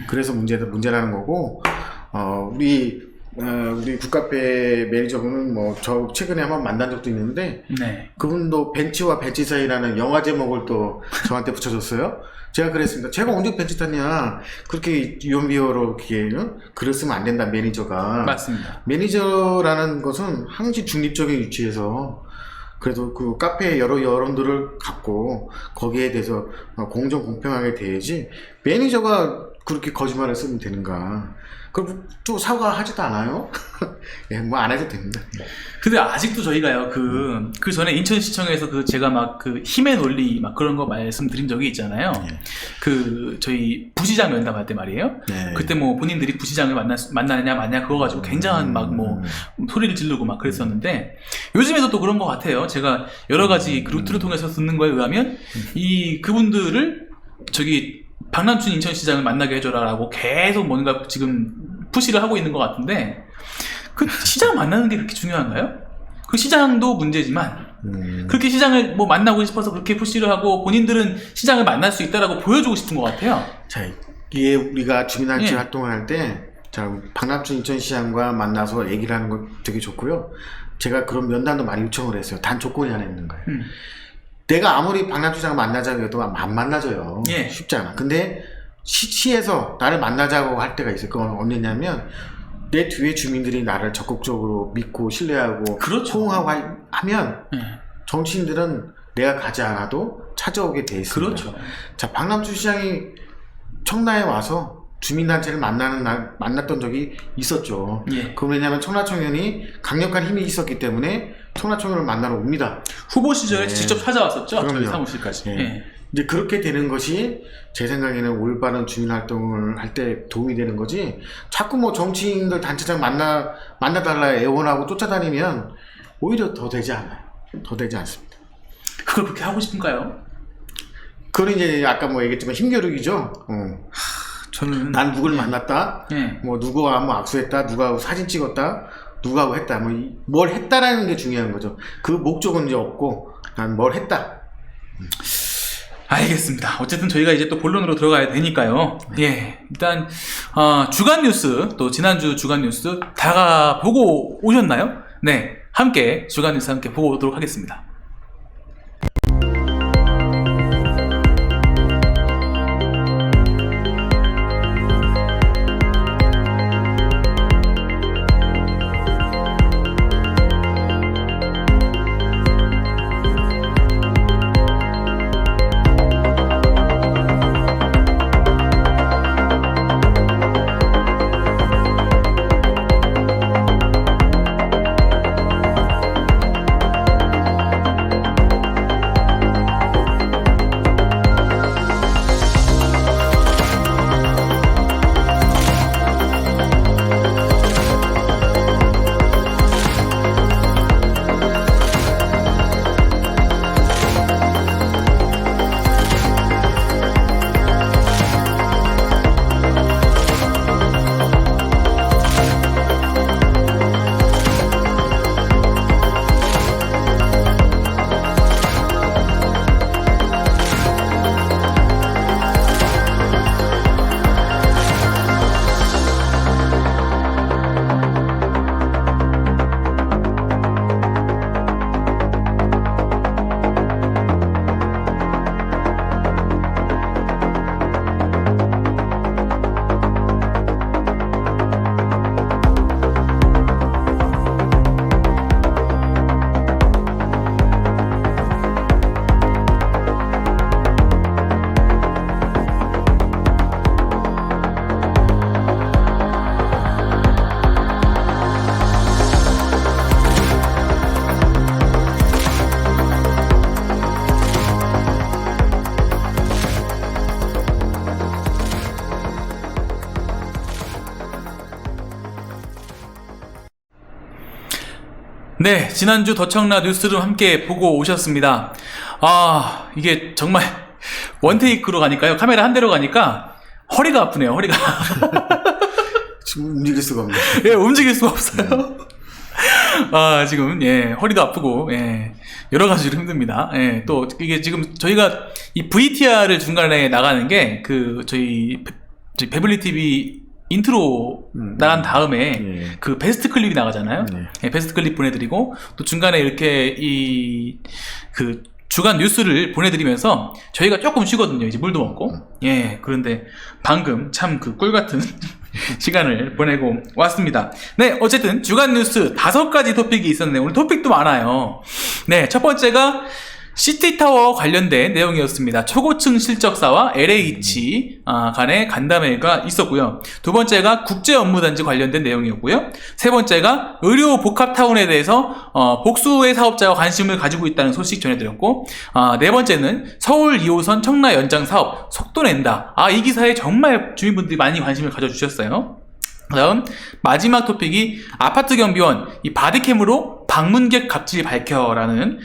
그래서 문제라는 거고 우리 국카페 매니저분은 뭐 저 최근에 한번 만난 적도 있는데 네. 그분도 벤치와 벤치 사이라는 영화 제목을 또 저한테 붙여줬어요. 제가 그랬습니다. 제가 언제 벤치 탔냐. 그렇게 유언비어로 글을 쓰면 안 된다. 매니저가. 맞습니다. 매니저라는 것은 항시 중립적인 위치에서 그래도 그 카페의 여러 여론들을 갖고 거기에 대해서 공정 공평하게 대해야지 매니저가 그렇게 거짓말을 쓰면 되는가. 그럼 또 사과하지도 않아요? 예, 뭐 안 해도 됩니다. 근데 아직도 저희가요, 그 전에 인천시청에서 제가 막 힘의 논리 막 그런 거 말씀드린 적이 있잖아요. 예. 저희 부시장 면담할 때 말이에요. 네. 그때 뭐 본인들이 부시장을 만나느냐 마냐 그거 가지고 굉장한 막 뭐 소리를 지르고 막 그랬었는데 요즘에도 또 그런 것 같아요. 제가 여러 가지 루트를 통해서 듣는 거에 의하면 그분들을 박남춘 인천시장을 만나게 해줘라라고 계속 뭔가 지금 푸시를 하고 있는 것 같은데 그 시장 만나는 게 그렇게 중요한가요? 그 시장도 문제지만 그렇게 시장을 뭐 만나고 싶어서 그렇게 푸시를 하고 본인들은 시장을 만날 수 있다라고 보여주고 싶은 것 같아요. 자, 이게 우리가 주민단체 예. 활동을 할 때 박남춘 인천시장과 만나서 얘기를 하는 거 되게 좋고요. 제가 그런 면담도 많이 요청을 했어요. 단 조건이 하나 있는 거예요. 내가 아무리 박남춘 시장을 만나자고 해도 안 만나져요. 예. 쉽지 않아. 근데 시에서 나를 만나자고 할 때가 있어요. 그건 언제냐면 내 뒤에 주민들이 나를 적극적으로 믿고 신뢰하고 그렇죠. 호응하고 하면 예. 정치인들은 내가 가지 않아도 찾아오게 돼 있습니다. 그렇죠. 자, 박남춘 시장이 청라에 와서 주민단체를 만났던 적이 있었죠. 예. 그건 왜냐하면 청라청년이 강력한 힘이 있었기 때문에 청라청년을 만나러 옵니다. 후보 시절에 네. 직접 찾아왔었죠. 저희 그럼요. 사무실까지. 예. 예. 이제 그렇게 되는 것이 제 생각에는 올바른 주민활동을 할 때 도움이 되는 거지 자꾸 뭐 정치인들 단체장 만나달라 애원하고 쫓아다니면 오히려 더 되지 않아요. 더 되지 않습니다. 그걸 그렇게 하고 싶은가요? 그건 이제 아까 뭐 얘기했지만 힘겨루기죠. 저는 난 누굴 만났다. 예. 뭐 누구와 뭐 악수했다. 누구하고 사진 찍었다. 누구하고 했다. 뭘 했다라는 게 중요한 거죠. 그 목적은 이제 없고 난 뭘 했다. 알겠습니다. 어쨌든 저희가 이제 또 본론으로 들어가야 되니까요. 예, 일단 주간 뉴스, 또 지난주 주간 뉴스 다 보고 오셨나요? 네, 함께 주간 뉴스 함께 보고 오도록 하겠습니다. 네, 지난주 더청라 뉴스룸 함께 보고 오셨습니다. 아, 이게 정말 원테이크로 가니까요. 카메라 한 대로 가니까 허리가 아프네요, 허리가. 지금 움직일 수가 없네요. 예, 움직일 수가 없어요. 아, 지금, 예, 허리도 아프고, 예, 여러 가지로 힘듭니다. 예, 또, 이게 지금 저희가 이 VTR을 중간에 나가는 게, 저희 배블리 TV 인트로 나간 다음에 예. 그 베스트 클립이 나가잖아요. 예, 베스트 클립 보내드리고, 또 중간에 이렇게 주간 뉴스를 보내드리면서 저희가 조금 쉬거든요. 이제 물도 먹고. 예, 그런데 방금 참 그 꿀같은 시간을 보내고 왔습니다. 네, 어쨌든 주간 뉴스 5가지 토픽이 있었는데 오늘 토픽도 많아요. 네, 첫 번째가 시티타워 관련된 내용이었습니다. 초고층 실적사와 LH 간의 간담회가 있었고요. 두 번째가 국제업무단지 관련된 내용이었고요. 세 번째가 의료 복합타운에 대해서 복수의 사업자가 관심을 가지고 있다는 소식 전해드렸고, 네 번째는 서울 2호선 청라 연장 사업 속도 낸다. 이 기사에 정말 주민분들이 많이 관심을 가져주셨어요. 다음 마지막 토픽이 아파트 경비원 이 바디캠으로 방문객 갑질 밝혀라는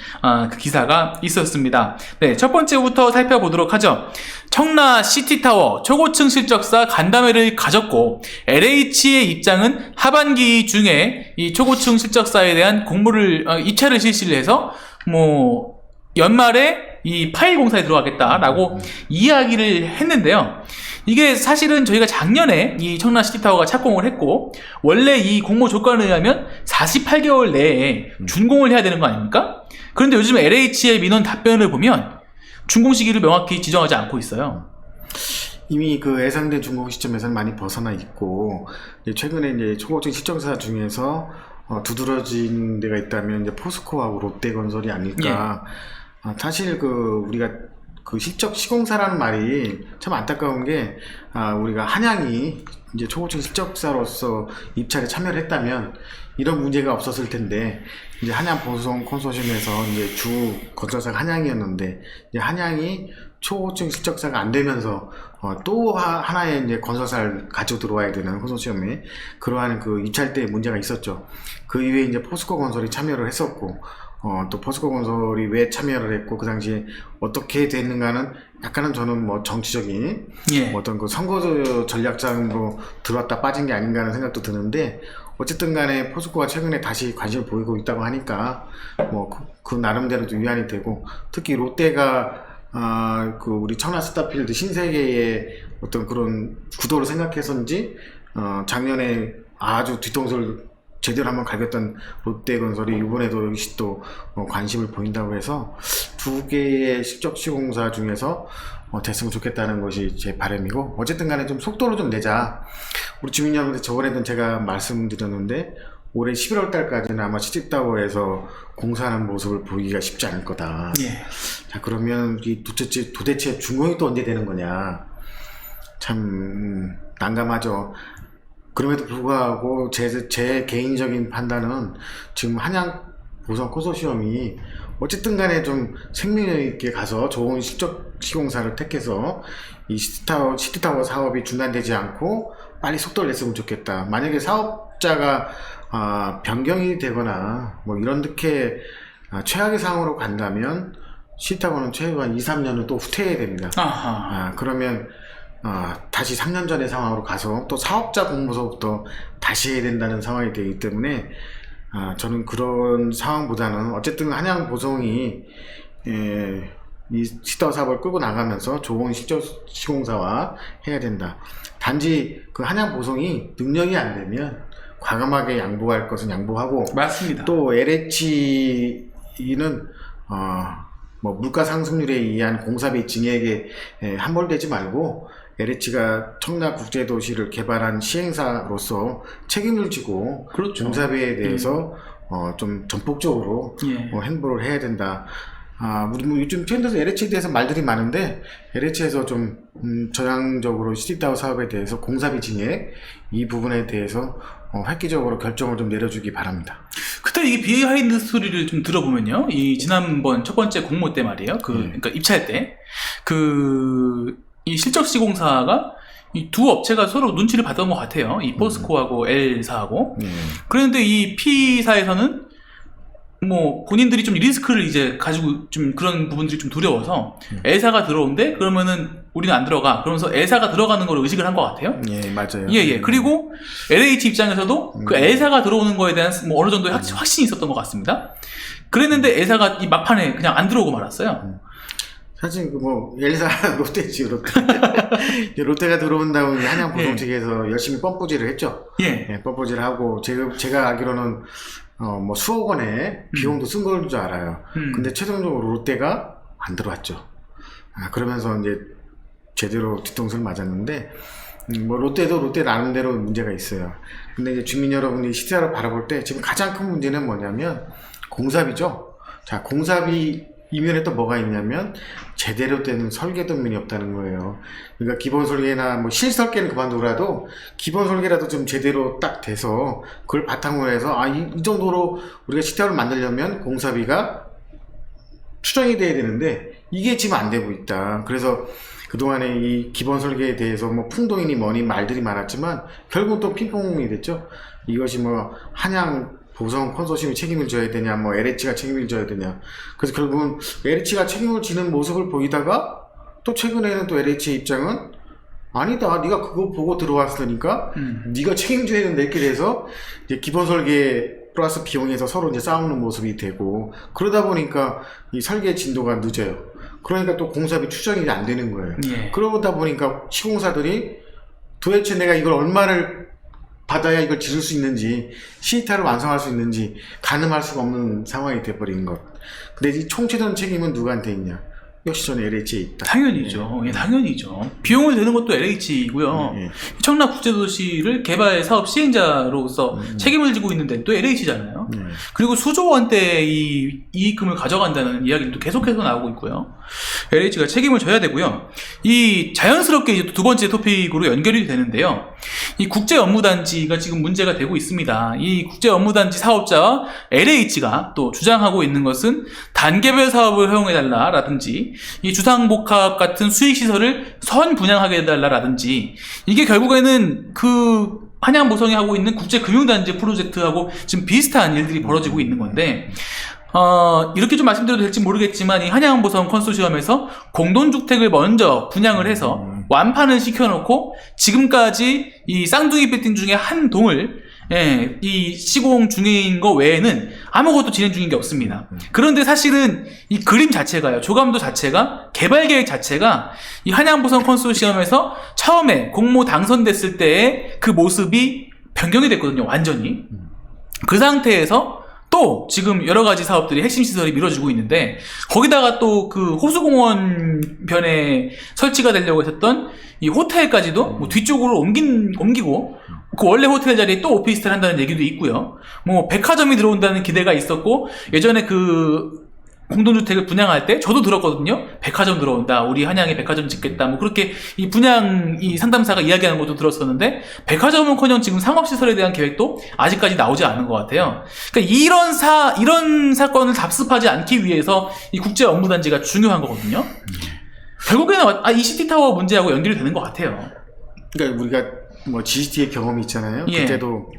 그 기사가 있었습니다. 네, 첫 번째부터 살펴보도록 하죠. 청라 시티타워 초고층 실적사 간담회를 가졌고 LH의 입장은 하반기 중에 이 초고층 실적사에 대한 공모를 입찰을 실시를 해서 연말에 이 파일 공사에 들어가겠다라고 이야기를 했는데요. 이게 사실은 저희가 작년에 이 청라 시티타워가 착공을 했고, 원래 이 공모 조건에 의하면 48개월 내에 준공을 해야 되는 거 아닙니까? 그런데 요즘 LH의 민원 답변을 보면 준공 시기를 명확히 지정하지 않고 있어요. 이미 그 예상된 준공 시점에서는 많이 벗어나 있고, 최근에 이제 초고층 실적사 중에서 두드러진 데가 있다면 이제 포스코하고 롯데건설이 아닐까. 사실 우리가 그 실적 시공사라는 말이 참 안타까운 게, 우리가 한양이 이제 초고층 실적사로서 입찰에 참여를 했다면 이런 문제가 없었을 텐데, 이제 한양 보성 컨소시엄에서 이제 주 건설사가 한양이었는데, 이제 한양이 초고층 실적사가 안 되면서 또 하나의 이제 건설사를 가지고 들어와야 되는 컨소시엄에 그러한 그 입찰 때 문제가 있었죠. 그 이후에 이제 포스코 건설이 참여를 했었고, 또 포스코 건설이 왜 참여를 했고 그 당시에 어떻게 됐는가는 약간은 저는 정치적인 어떤 그 선거 전략장으로 들어왔다 빠진 게 아닌가 하는 생각도 드는데, 어쨌든 간에 포스코가 최근에 다시 관심을 보이고 있다고 하니까 그 나름대로도 위안이 되고, 특히 롯데가 우리 청라 스타필드 신세계의 어떤 그런 구도를 생각해서인지 작년에 아주 뒤통수를 제대로 한번 갈겼던 롯데건설이 이번에도 역시 또 관심을 보인다고 해서 두 개의 실적 시공사 중에서 됐으면 좋겠다는 것이 제 바람이고, 어쨌든 간에 좀 속도를 좀 내자. 우리 주민 여러분들 저번에도 제가 말씀드렸는데 올해 11월 달까지는 아마 시티타워에서 공사하는 모습을 보기가 쉽지 않을 거다. 자, 그러면 이 도대체 준공이 또 언제 되는 거냐. 참 난감하죠. 그럼에도 불구하고 제 개인적인 판단은 지금 한양 보성 컨소시엄이 어쨌든 간에 좀 생명 있게 가서 좋은 실적 시공사를 택해서 이 시티타워 사업이 중단되지 않고 빨리 속도를 냈으면 좋겠다. 만약에 사업자가 변경이 되거나 이렇게 최악의 상황으로 간다면 시티타워는 최소 한 2-3년은 또 후퇴해야 됩니다. 그러면 다시 3년 전의 상황으로 가서 또 사업자 공모서부터 다시 해야 된다는 상황이 되기 때문에 저는 그런 상황보다는 어쨌든 한양 보성이 이 시타워 사업을 끌고 나가면서 좋은 실적 시공사와 해야 된다. 단지 그 한양 보성이 능력이 안 되면 과감하게 양보할 것은 양보하고, 맞습니다. 또 LH는 물가 상승률에 의한 공사비 증액에 함몰되지 말고 LH가 청라 국제도시를 개발한 시행사로서 책임을 지고 공사비에 대해서 좀 전폭적으로 행보를 해야 된다. 우리 요즘 트렌드에서 LH에 대해서 말들이 많은데, LH에서 좀 전향적으로 시티타워 사업에 대해서 공사비 증액 이 부분에 대해서 획기적으로 결정을 좀 내려주기 바랍니다. 그때 이게 비하인드 스토리를 좀 들어보면요, 이 지난번 첫 번째 공모 때 말이에요. 그러니까 입찰 때 이 실적시공사가 이 두 업체가 서로 눈치를 봤던 것 같아요. 이 포스코하고 L사하고. 그런데 이 P사에서는 뭐 본인들이 좀 리스크를 이제 가지고 좀 그런 부분들이 좀 두려워서 L사가 들어온대 그러면은 우리는 안 들어가 그러면서 L사가 들어가는 걸 의식을 한 것 같아요. 예, 맞아요. 예. 그리고 LH 입장에서도 그 L사가 들어오는 거에 대한 뭐 어느 정도의 확신이 있었던 것 같습니다. 그랬는데 L사가 이 막판에 그냥 안 들어오고 말았어요. 사실 뭐 L사 롯데지 롯데. 롯데가 들어온다고 한양 보성 측에서 열심히 펌프질을 했죠. 예, 펌프질을 하고 제가 알기로는 뭐 수억 원의 비용도 쓴 걸 줄 알아요. 근데 최종적으로 롯데가 안 들어왔죠. 그러면서 이제 제대로 뒤통수를 맞았는데, 뭐 롯데도 롯데 나름대로 문제가 있어요. 근데 이제 주민 여러분이 시세를 바라볼 때 지금 가장 큰 문제는 뭐냐면 공사비죠. 자, 공사비 이면에 또 뭐가 있냐면 제대로 된 설계도면이 없다는 거예요. 그러니까 기본 설계나 뭐 실설계는 그만두더라도 기본 설계라도 좀 제대로 딱 돼서 그걸 바탕으로 해서 이 정도로 우리가 시타를 만들려면 공사비가 추정이 돼야 되는데 이게 지금 안 되고 있다. 그래서 그동안에 이 기본 설계에 대해서 뭐 풍동이니 뭐니 말들이 많았지만 결국 또 핑퐁이 됐죠. 이것이 뭐 한양 보성 컨소시엄이 책임을 져야 되냐, 뭐 LH가 책임을 져야 되냐. 그래서 결국은 LH가 책임을 지는 모습을 보이다가 또 최근에는 또 LH의 입장은 아니다, 네가 그거 보고 들어왔으니까 네가 책임져야 된다 이렇게 돼서 이제 기본 설계 플러스 비용에서 서로 이제 싸우는 모습이 되고 그러다 보니까 이 설계 진도가 늦어요. 그러니까 또 공사비 추정이 안 되는 거예요. 그러다 보니까 시공사들이 도대체 내가 이걸 얼마를 받아야 이걸 지을 수 있는지 시타를 완성할 수 있는지 가늠할 수가 없는 상황이 돼버린 것. 근데 이 총체적 책임은 누구한테 있냐? 역시 저는 LH에 있다. 당연히죠. 예, 당연히죠. 비용을 내는 것도 LH이고요. 청라국제도시를 개발 사업 시행자로서 책임을 지고 있는 데는 또 LH잖아요. 그리고 수조 원대의 이 이익금을 가져간다는 이야기도 계속해서 나오고 있고요. LH가 책임을 져야 되고요. 이 자연스럽게 이제 두 번째 토픽으로 연결이 되는데요. 이 국제업무단지가 지금 문제가 되고 있습니다. 이 국제업무단지 사업자와 LH가 또 주장하고 있는 것은 단계별 사업을 허용해달라라든지 이 주상복합 같은 수익시설을 선분양하게 해달라라든지 이게 결국에는 그 한양보성이 하고 있는 국제금융단지 프로젝트하고 지금 비슷한 일들이 벌어지고 있는 건데 이렇게 좀 말씀드려도 될지 모르겠지만 이 한양보성 컨소시엄에서 공동주택을 먼저 분양을 해서 완판을 시켜놓고 지금까지 이 쌍둥이 빌딩 중에 한 동을 이 시공 중인 거 외에는 아무것도 진행 중인 게 없습니다. 그런데 사실은 이 그림 자체가요, 조감도 자체가, 개발 계획 자체가 이 한양보성 컨소시엄에서 처음에 공모 당선됐을 때의 그 모습이 변경이 됐거든요, 완전히. 그 상태에서 또 지금 여러 가지 사업들이 핵심 시설이 미뤄지고 있는데 거기다가 또 그 호수공원 변에 설치가 되려고 했었던 이 호텔까지도 뭐 뒤쪽으로 옮기고 그 원래 호텔 자리에 또 오피스텔 한다는 얘기도 있고요. 뭐 백화점이 들어온다는 기대가 있었고 예전에 그 공동주택을 분양할 때 저도 들었거든요. 백화점 들어온다. 우리 한양에 백화점 짓겠다. 뭐 그렇게 이 분양 이 상담사가 이야기하는 것도 들었었는데 백화점은커녕 지금 상업시설에 대한 계획도 아직까지 나오지 않은 것 같아요. 그러니까 이런 사건을 답습하지 않기 위해서 이 국제업무단지가 중요한 거거든요. 결국에는 이 시티타워 문제하고 연결이 되는 것 같아요. 그러니까 우리가 뭐 GCT의 경험이 있잖아요. 그때도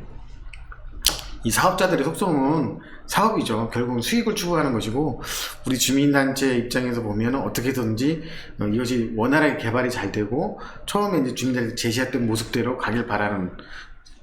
이 사업자들의 속성은 사업이죠. 결국은 수익을 추구하는 것이고 우리 주민단체 입장에서 보면 어떻게든지 이것이 원활하게 개발이 잘 되고 처음에 이제 주민들이 제시했던 모습대로 가길 바라는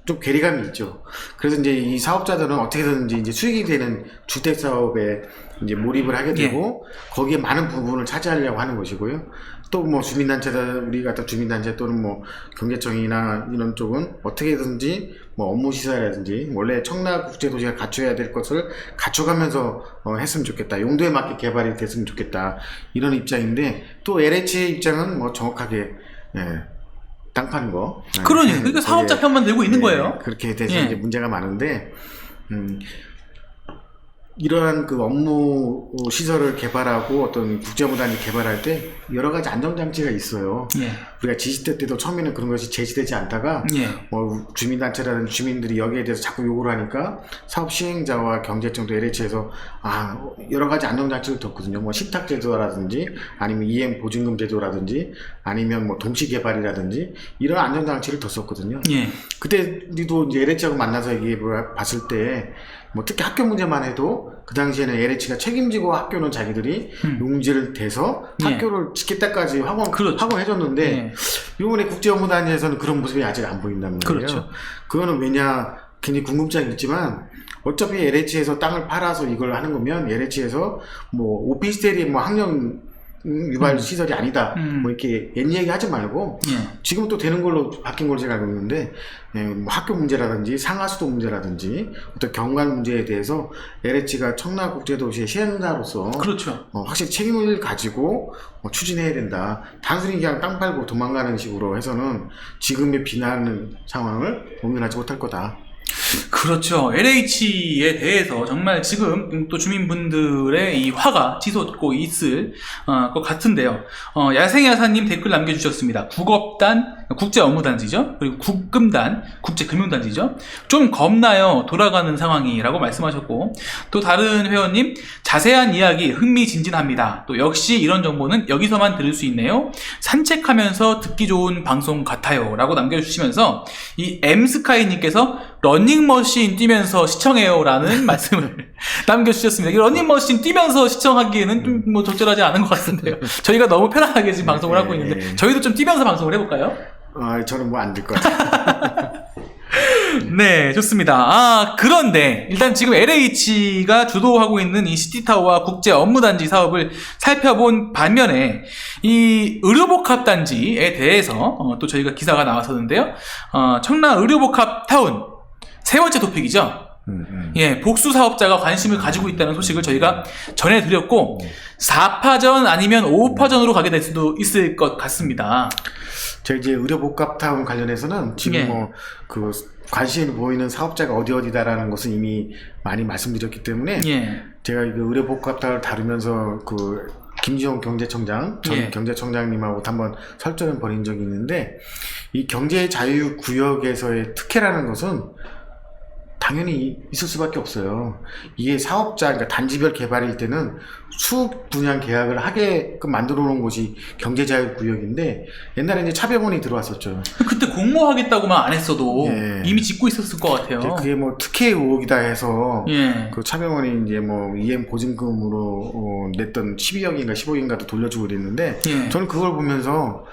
좀 괴리감이 있죠. 그래서 이제 이 사업자들은 어떻게든지 이제 수익이 되는 주택 사업에 이제 몰입을 하게 되고 거기에 많은 부분을 차지하려고 하는 것이고요. 또 뭐 주민단체들, 우리 같은 주민단체 또는 뭐 경제청이나 이런 쪽은 어떻게든지 뭐 업무시설이라든지 원래 청라국제도시가 갖춰야 될 것을 갖춰가면서 했으면 좋겠다. 용도에 맞게 개발이 됐으면 좋겠다. 이런 입장인데 또 LH의 입장은 뭐 정확하게 땅 파는 거. 그러니까 사업자 편만 들고 있는 거예요. 그렇게 돼서 이제 문제가 많은데 이러한 그 업무 시설을 개발하고 어떤 국제무단을 개발할 때 여러 가지 안정장치가 있어요. 우리가 지시대 때도 처음에는 그런 것이 제시되지 않다가 뭐 주민단체라는 주민들이 여기에 대해서 자꾸 요구를 하니까 사업 시행자와 경제청도 LH에서 여러 가지 안정장치를 뒀거든요. 뭐 신탁제도라든지 아니면 이행 보증금 제도라든지 아니면 뭐 동시개발이라든지 이런 안정장치를 뒀었거든요. 그때 우리도 이제 LH하고 만나서 얘기해 봤을 때 뭐 특히 학교 문제만 해도 또 그 당시에는 LH가 책임지고 학교는 자기들이 용지를 대서 예. 학교를 짓겠다까지 그렇죠. 학원해줬는데 예. 이번에 국제업무단지에서는 그런 모습이 아직 안 보인단 말이에요. 그렇죠. 그거는 왜냐 굉장히 궁금증이 있지만 어차피 LH에서 땅을 팔아서 이걸 하는 거면 LH에서 뭐 오피스텔이 뭐 학령 유발 시설이 아니다. 뭐 이렇게 옛 얘기 하지 말고 예. 지금 또 되는 걸로 바뀐 걸로 제가 알고 있는데 뭐 학교 문제라든지 상하수도 문제라든지 어떤 경관 문제에 대해서 LH가 청라국제도시의 시행자로서 그렇죠. 확실히 책임을 가지고 추진해야 된다. 단순히 그냥 땅 팔고 도망가는 식으로 해서는 지금의 비난 상황을 공연하지 못할 거다. 그렇죠. LH에 대해서 정말 지금 또 주민분들의 이 화가 치솟고 있을 것 같은데요. 야생야사님 댓글 남겨주셨습니다. 국업단, 국제업무단지죠. 그리고 국금단, 국제금융단지죠. 좀 겁나요. 돌아가는 상황이라고 말씀하셨고, 또 다른 회원님 자세한 이야기 흥미진진합니다. 또 역시 이런 정보는 여기서만 들을 수 있네요. 산책하면서 듣기 좋은 방송 같아요. 라고 남겨주시면서 이 M스카이님께서 러닝머신 뛰면서 시청해요 라는 말씀을 남겨주셨습니다. 이 러닝머신 뛰면서 시청하기에는 좀 뭐 적절하지 않은 것 같은데요. 저희가 너무 편안하게 지금 방송을 하고 있는데 저희도 좀 뛰면서 방송을 해볼까요? 저는 뭐 안 될 것 같아요. 네, 좋습니다. 그런데 일단 지금 LH가 주도하고 있는 이 시티타워와 국제업무단지 사업을 살펴본 반면에 이 의료복합단지에 대해서 또 저희가 기사가 나왔었는데요. 청라 의료복합타운 세 번째 토픽이죠. 예, 복수 사업자가 관심을 가지고 있다는 소식을 저희가 전해드렸고 4파전 아니면 5파전으로 가게 될 수도 있을 것 같습니다. 저희 이제 의료복합타운 관련해서는 지금 예. 뭐 그 관심이 보이는 사업자가 어디다라는 것은 이미 많이 말씀드렸기 때문에 예. 제가 그 의료복합타운을 다루면서 그 김지용 경제청장 전 예. 경제청장님하고 한번 설전을 벌인 적이 있는데 이 경제자유구역에서의 특혜라는 것은 당연히 있을 수밖에 없어요. 이게 사업자, 그러니까 단지별 개발일 때는 수억 분양 계약을 하게끔 만들어 놓은 곳이 경제자유구역인데 옛날에 이제 차병원이 들어왔었죠. 그때 공모하겠다고만 안 했어도 예. 이미 짓고 있었을 것 같아요. 그게 뭐 특혜 의혹이다 해서 예. 그 차병원이 이제 뭐 EM 보증금으로 냈던 12억인가 10억인가도 돌려주고 그랬는데 예. 저는 그걸 보면서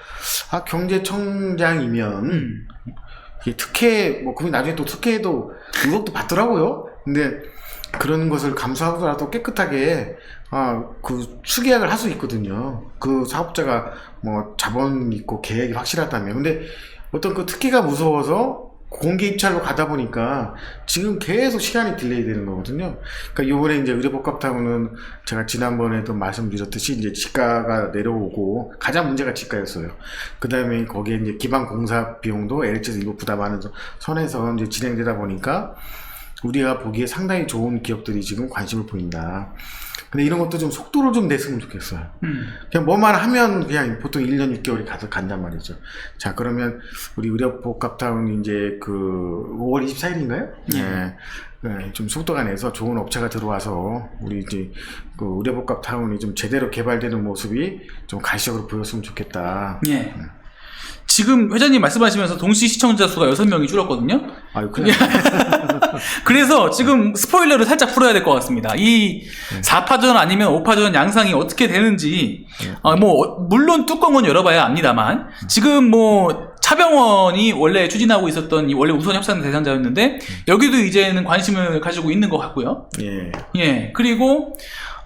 경제청장이면 이게 특혜, 뭐, 그럼 나중에 또 특혜도 의혹도 받더라고요. 근데 그런 것을 감수하고라도 깨끗하게, 그 수계약을 할 수 있거든요. 그 사업자가 뭐 자본 있고 계획이 확실하다면. 근데 어떤 그 특혜가 무서워서 공개 입찰로 가다 보니까 지금 계속 시간이 딜레이 되는 거거든요. 그러니까 요번에 이제 의료복합타운은 제가 지난번에도 말씀드렸듯이 이제 지가가 내려오고 가장 문제가 지가였어요. 그 다음에 거기에 이제 기반 공사 비용도 LH에서 일부 부담하는 선에서 이제 진행되다 보니까 우리가 보기에 상당히 좋은 기업들이 지금 관심을 보인다. 근데 이런 것도 좀 속도를 좀 냈으면 좋겠어요. 그냥 뭐만 하면 그냥 보통 1년 6개월이 간단 말이죠. 자, 그러면 우리 의료복합타운이 이제 그 5월 24일인가요? 네. 좀 속도가 내서 좋은 업체가 들어와서 우리 이제 그 의료복합타운이 좀 제대로 개발되는 모습이 좀 가시적으로 보였으면 좋겠다. 예. 지금 회장님 말씀하시면서 동시 시청자 수가 6명이 줄었거든요. 아유, 그래. 그래서 지금 스포일러를 살짝 풀어야 될 것 같습니다. 이 4파전 아니면 5파전 양상이 어떻게 되는지, 뭐, 물론 뚜껑은 열어봐야 압니다만, 지금 뭐, 차병원이 원래 추진하고 있었던 이 원래 우선 협상 대상자였는데, 여기도 이제는 관심을 가지고 있는 것 같고요. 예. 예. 그리고,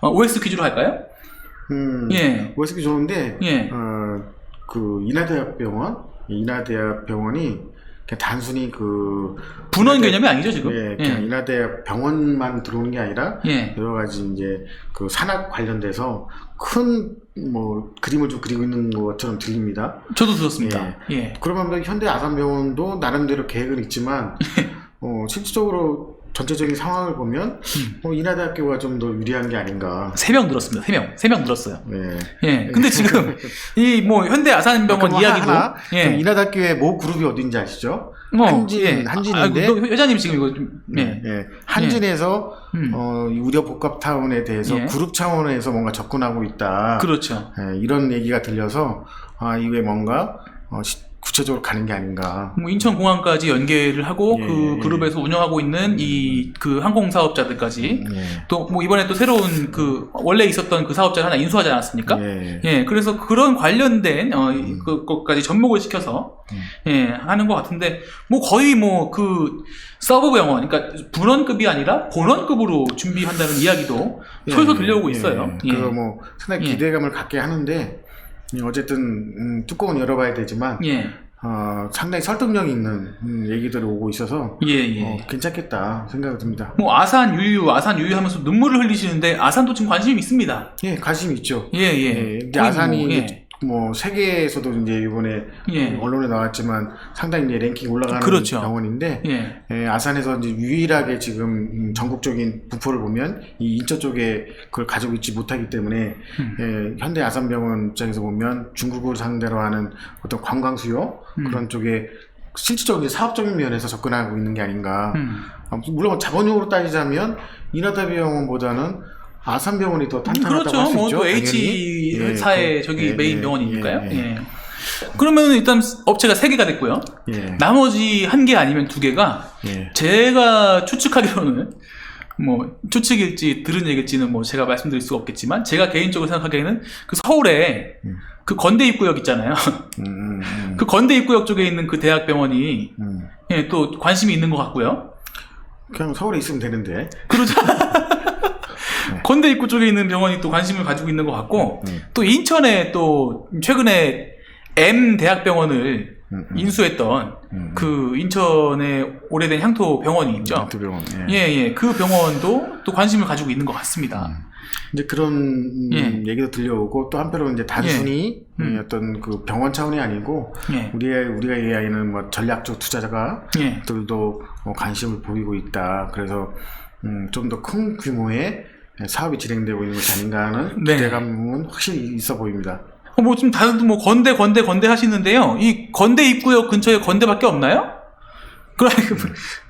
OX 퀴즈로 할까요? 예. OSP 좋은데, 예. 그 인하대학병원이 그냥 단순히 그 분원 개념이 아니죠 지금? 예, 그냥 인하대학 병원만 들어오는 게 아니라 예. 여러 가지 이제 그 산학 관련돼서 큰 뭐 그림을 좀 그리고 있는 것처럼 들립니다. 저도 들었습니다. 예. 그러면 현대 아산병원도 나름대로 계획은 있지만 실질적으로 전체적인 상황을 보면 인하대학교가 좀 더 유리한 게 아닌가. 3명 들었습니다. 3명 들었어요. 네. 예. 근데 지금 이 뭐 현대 아산병원 이야기도 예. 인하대학교의 모 그룹이 어딘지 아시죠? 한진인데 회장님 지금 이거 좀 한진에서 의료복합타운에 대해서 그룹 차원에서 뭔가 접근하고 있다. 그렇죠. 이런 얘기가 들려서 이게 뭔가 구체적으로 가는 게 아닌가. 뭐 인천공항까지 연계를 하고 예. 그 그룹에서 운영하고 있는 이 그 항공 사업자들까지 예. 또 뭐 이번에 또 새로운 그 원래 있었던 그 사업자를 하나 인수하지 않았습니까? 예. 그래서 그런 관련된 그것까지 접목을 시켜서 하는 것 같은데 뭐 거의 뭐 그 서브 병원, 그러니까 분원급이 아니라 본원급으로 준비한다는 이야기도 솔솔 들려오고 있어요. 그거 뭐 상당히 기대감을 갖게 하는데 어쨌든 뚜껑은 열어봐야 되지만 상당히 설득력 있는 얘기들이 오고 있어서 괜찮겠다 생각이 듭니다. 뭐 아산 유유 하면서 눈물을 흘리시는데 아산도 지금 관심이 있습니다. 예, 관심이 있죠. 이제 아산이 뭐 세계에서도 이제 이번에 언론에 나왔지만 상당히 이제 랭킹 올라가는 그렇죠. 병원인데 아산에서 이제 유일하게 지금 전국적인 부포를 보면 이 인천 쪽에 그걸 가지고 있지 못하기 때문에 현대 아산병원 입장에서 보면 중국을 상대로 하는 어떤 관광 수요 그런 쪽에 실질적인 사업적인 면에서 접근하고 있는 게 아닌가. 물론 자본력으로 따지자면 인하대병원보다는 아산병원이 더 탄탄하다고 할 수 있죠. 또 H 회사의 저기 메인 병원이니까요. 그러면 일단 업체가 3개가 됐고요. 나머지 1개 아니면 2개가 제가 추측하기로는 뭐 추측일지 들은 얘기일지는 뭐 제가 말씀드릴 수가 없겠지만 제가 개인적으로 생각하기에는 그 서울에 그 건대 입구역 있잖아요. 그 건대 입구역 쪽에 있는 그 대학병원이 또 관심이 있는 것 같고요. 그냥 서울에 있으면 되는데. 그렇죠. 건대 입구 쪽에 있는 병원이 또 관심을 가지고 있는 것 같고 또 인천에 또 최근에 M 대학병원을 인수했던 그 인천의 오래된 향토 병원이 있죠. 향토 병원. 그 병원도 또 관심을 가지고 있는 것 같습니다. 이제 그런 얘기도 들려오고 또 한편으로 이제 단순히 어떤 그 병원 차원이 아니고 우리가 얘기하는 뭐 전략적 투자자가들도 관심을 보이고 있다. 그래서 좀 더 큰 규모의 사업이 진행되고 있는 것이 아닌가 하는 기대감은 확실히 있어 보입니다. 뭐 지금 다들 뭐 건대 하시는데요. 이 건대 입구역 근처에 건대밖에 없나요?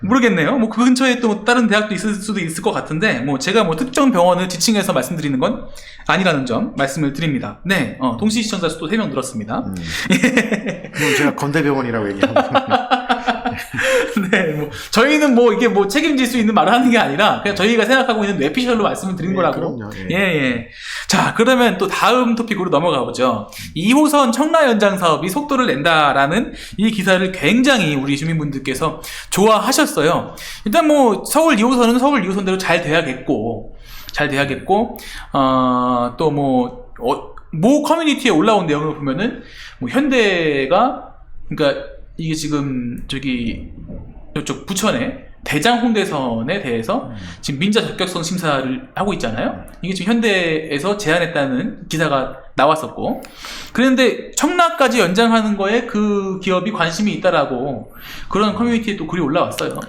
모르겠네요. 뭐 그 근처에 또 다른 대학도 있을 수도 있을 것 같은데 뭐 제가 뭐 특정 병원을 지칭해서 말씀드리는 건 아니라는 점 말씀을 드립니다. 동시 시청자 수도 3명 늘었습니다. 그럼 제가 건대병원이라고 얘기합니다. 뭐 저희는 뭐 이게 뭐 책임질 수 있는 말을 하는 게 아니라 그냥 저희가 생각하고 있는 뇌피셜로 말씀을 드린 거라고. 그럼요. 자, 그러면 또 다음 토픽으로 넘어가 보죠. 2호선 청라 연장 사업이 속도를 낸다라는 이 기사를 굉장히 우리 주민분들께서 좋아하셨어요. 일단 뭐 서울 2호선은 서울 2호선대로 잘 돼야겠고 또 모 커뮤니티에 올라온 내용을 보면은 뭐 현대가 그러니까 이게 지금 저기 이쪽 부천에 대장 홍대선에 대해서 지금 민자 적격성 심사를 하고 있잖아요. 이게 지금 현대에서 제안했다는 기사가 나왔었고, 그런데 청라까지 연장하는 거에 그 기업이 관심이 있다라고 그런 커뮤니티에 또 글이 올라왔어요.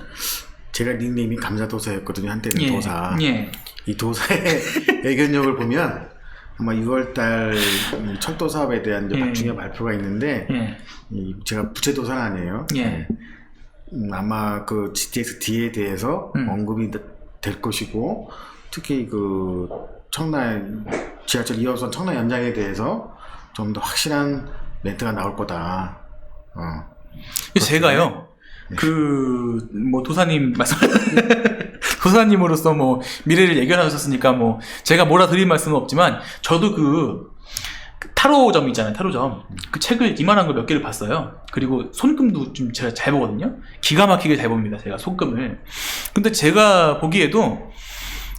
제가 닉네임이 감자도사였거든요. 한때는 도사. 이 도사의 애견력을 보면 아마 6월달 철도 사업에 대한 중요한 발표가 있는데 제가 부채도사는 아니에요. 아마 그 GTX-D에 대해서 언급이 될 것이고 특히 그 청라 지하철 2호선 청라 연장에 대해서 좀 더 확실한 멘트가 나올 거다. 제가요. 뭐 도사님 도사님으로서 뭐 미래를 예견하셨으니까 뭐 제가 뭐라 드릴 말씀은 없지만 저도 그 타로점 있잖아요. 타로점. 그 책을 이만한 거 몇 개를 봤어요. 그리고 손금도 좀 제가 잘 보거든요. 기가 막히게 잘 봅니다. 제가 손금을. 근데 제가 보기에도